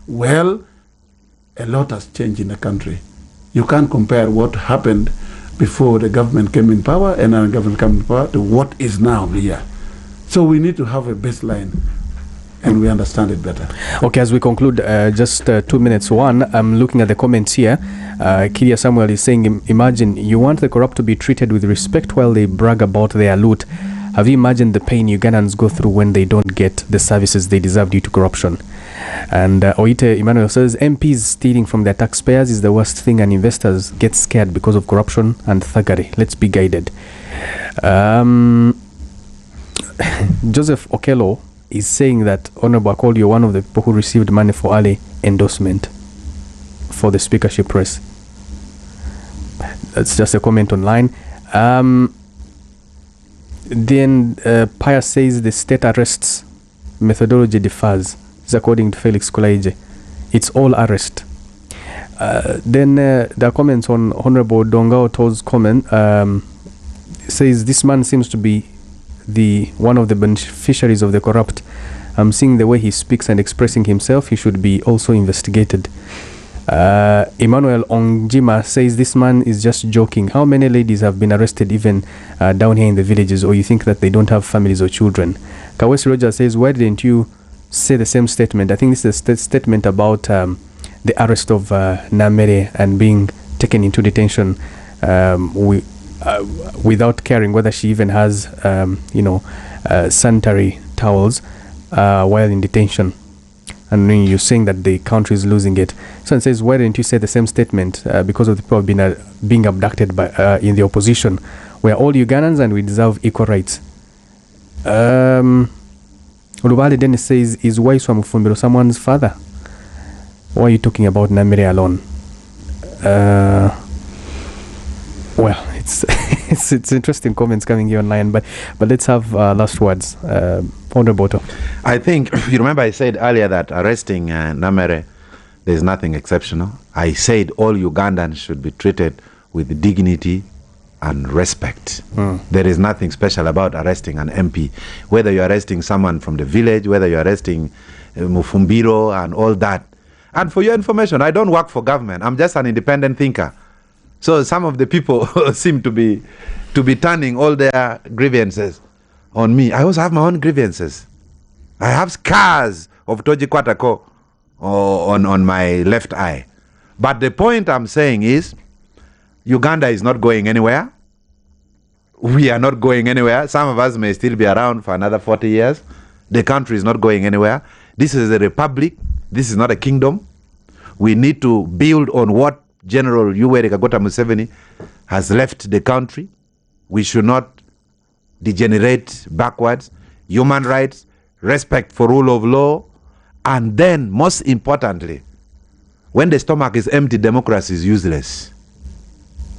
Well, a lot has changed in the country. You can't compare what happened before the government came in power and our government came in power to what is now here. So we need to have a baseline and we understand it better. Okay, as we conclude, just 2 minutes. One, I'm looking at the comments here. Kiria Samuel is saying, imagine you want the corrupt to be treated with respect while they brag about their loot. Have you imagined the pain Ugandans go through when they don't get the services they deserve due to corruption? And Oite Emmanuel says, MPs stealing from their taxpayers is the worst thing, and investors get scared because of corruption and thuggery. Let's be guided. Joseph Okello is saying that Honorable called you one of the people who received money for early endorsement for the speakership race. That's just a comment online. Then Pius says the state arrests methodology differs. It's according to Felix Kulaije. It's all arrest. Then there are comments on Honorable Odonga Otto's comment. Says this man seems to be one of the beneficiaries of the corrupt. I'm seeing the way he speaks and expressing himself. He should be also investigated. Emmanuel Ongjima says this man is just joking. How many ladies have been arrested even down here in the villages, or you think that they don't have families or children? Kawesi Roger says, why didn't you say the same statement? I think this is a statement about the arrest of Nameere and being taken into detention without caring whether she even has sanitary towels while in detention. And you're saying that the country is losing it. So it says, why didn't you say the same statement because of the people being abducted by in the opposition? We're all Ugandans and we deserve equal rights. Olubale Dennis says, is Waiswa Mufumbiro someone's father? Why are you talking about Nameere alone? Well, it's interesting comments coming here online, but let's have last words. Honorable Otto. I think, you remember I said earlier that arresting Nameere There's nothing exceptional. I said all Ugandans should be treated with dignity and respect. There is nothing special about arresting an MP. Whether you're arresting someone from the village, whether you're arresting Mufumbiro and all that. And for your information, I don't work for government. I'm just an independent thinker. So some of the people seem to be turning all their grievances on me. I also have my own grievances. I have scars of Toji Kwatako on my left eye. But the point I'm saying is, Uganda is not going anywhere. We are not going anywhere. Some of us may still be around for another 40 years. The country is not going anywhere. This is a republic. This is not a kingdom. We need to build on what General Yoweri Kaguta Museveni has left the country. We should not degenerate backwards. Human rights, respect for rule of law, and then, most importantly, when the stomach is empty, democracy is useless.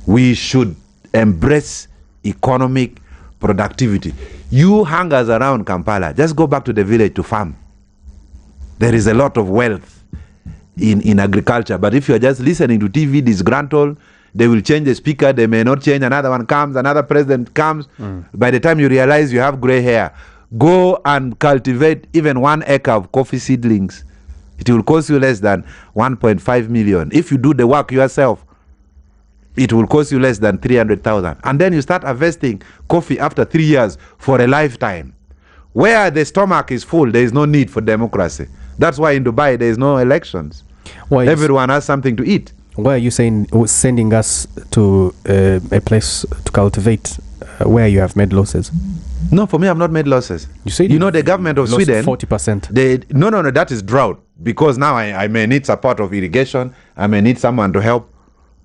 We should embrace economic productivity. You hangers around Kampala, just go back to the village to farm. There is a lot of wealth in agriculture, but if you're just listening to TV, disgruntled, they will change the speaker, they may not change, another one comes, another president comes. By the time you realize you have gray hair, go and cultivate even 1 acre of coffee seedlings. It will cost you less than 1.5 million. If you do the work yourself, it will cost you less than 300,000. And then you start harvesting coffee after 3 years for a lifetime. Where the stomach is full, there is no need for democracy. That's why in Dubai there is no elections. Everyone has something to eat. Why are you sending us to a place to cultivate where you have made losses? No, for me, I've not made losses. You know, the government of Sweden... 40%. No, that is drought. Because now I may need support of irrigation. I may need someone to help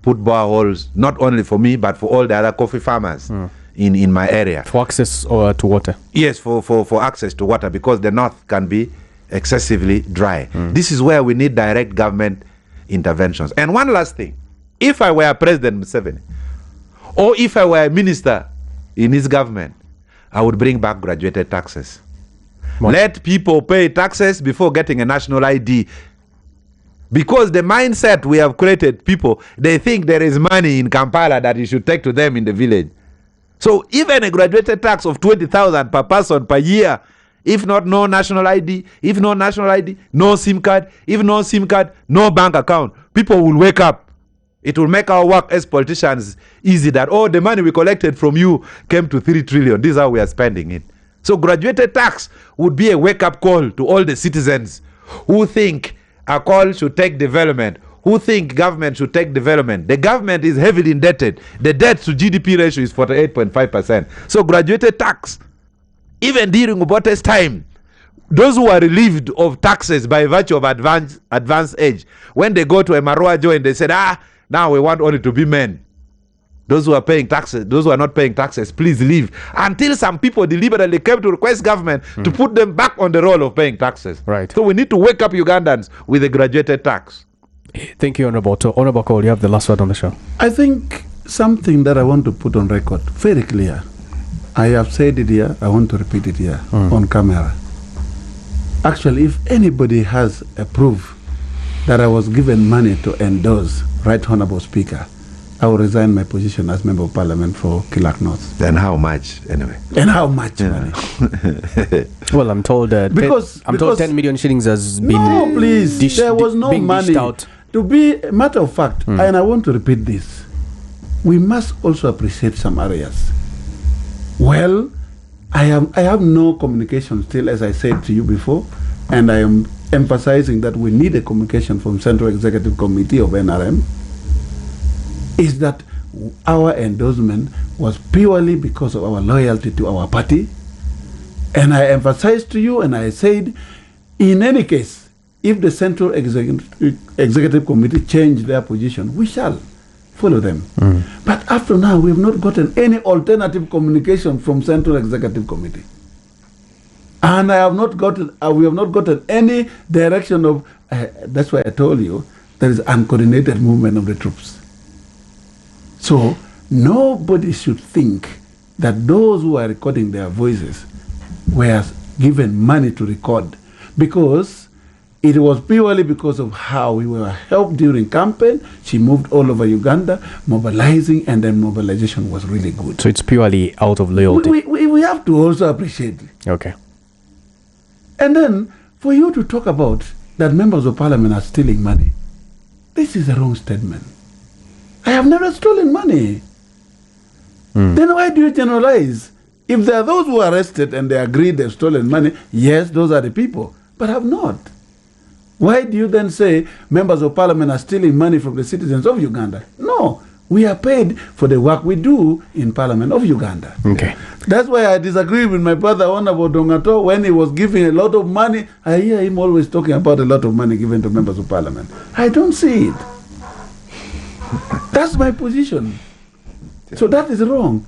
put boreholes, not only for me, but for all the other coffee farmers in my area. For access to water? Yes, for access to water, because the north can be excessively dry. This is where we need direct government interventions. And one last thing. If I were President Museveni, or if I were a minister in his government, I would bring back graduated taxes. What? Let people pay taxes before getting a national ID. Because the mindset we have created, people, they think there is money in Kampala that you should take to them in the village. So even a graduated tax of 20,000 per person per year, if not no national ID, if no national ID, no SIM card, if no SIM card, no bank account, people will wake up. It will make our work as politicians easy that, oh, the money we collected from you came to 3 trillion. This is how we are spending it. So graduated tax would be a wake-up call to all the citizens who think a call should take development, who think government should take development. The government is heavily indebted. The debt to GDP ratio is 48.5%. So graduated tax, even during Obote's time, those who are relieved of taxes by virtue of advanced age, when they go to a Marua joint, they said, now we want only to be men. Those who are paying taxes, those who are not paying taxes, please leave. Until some people deliberately came to request government to put them back on the role of paying taxes. Right. So we need to wake up Ugandans with a graduated tax. Thank you, Honorable Otto. Honorable Cole, you have the last word on the show. I think something that I want to put on record, very clear. I have said it here, I want to repeat it here on camera. Actually, if anybody has a proof that I was given money to endorse Right Honorable Speaker, I will resign my position as Member of Parliament for Kilak North. Then how much, anyway? And how much money? Well, I'm told because 10 million shillings has been... No, please. There was no money. Out. To be a matter of fact, and I want to repeat this, we must also appreciate some areas. Well, I have no communication still, as I said to you before, and I am emphasizing that we need a communication from Central Executive Committee of NRM, is that our endorsement was purely because of our loyalty to our party. And I emphasized to you, and I said, in any case, if the Central Executive Committee change their position, we shall follow them. But after now, we have not gotten any alternative communication from Central Executive Committee. And we have not gotten any direction of, that's why I told you, there is uncoordinated movement of the troops. So nobody should think that those who are recording their voices were given money to record, because It was purely because of how we were helped during campaign. She moved all over Uganda, mobilizing, and then mobilization was really good. So it's purely out of loyalty. We have to also appreciate it. Okay. And then, for you to talk about that members of parliament are stealing money, this is a wrong statement. I have never stolen money. Then why do you generalize? If there are those who are arrested and they agree they've stolen money, yes, those are the people, but have not. Why do you then say members of parliament are stealing money from the citizens of Uganda? No, we are paid for the work we do in parliament of Uganda. Okay. That's why I disagree with my brother Hon Odonga Otto when he was giving a lot of money. I hear him always talking about a lot of money given to members of parliament. I don't see it. That's my position. So that is wrong.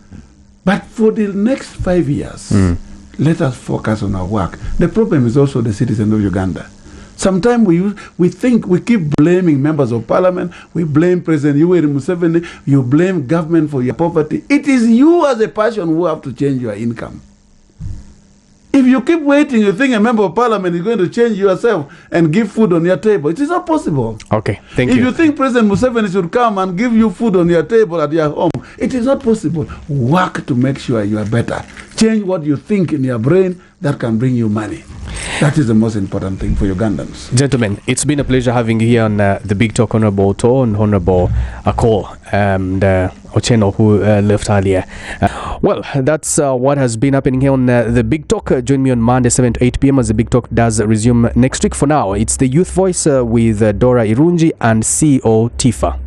But for the next 5 years, let us focus on our work. The problem is also the citizens of Uganda. Sometimes we think we keep blaming members of parliament, we blame President Yoweri Museveni, you blame government for your poverty. It is you as a person who have to change your income. If you keep waiting, you think a member of parliament is going to change yourself and give food on your table. It is not possible. Okay, thank If you. you think President Museveni should come and give you food on your table at your home, it is not possible. Work to make sure you are better. Change what you think in your brain that can bring you money. That is the most important thing for Ugandans. Gentlemen, it's been a pleasure having you here on the Big Talk, Honorable Otto and Honorable Ako and Ocheno, who left earlier. Well, that's what has been happening here on the Big Talk. Join me on Monday, 7 to 8 p.m. as the Big Talk does resume next week. For now, it's the Youth Voice with Dora Irunji and CEO Tifa.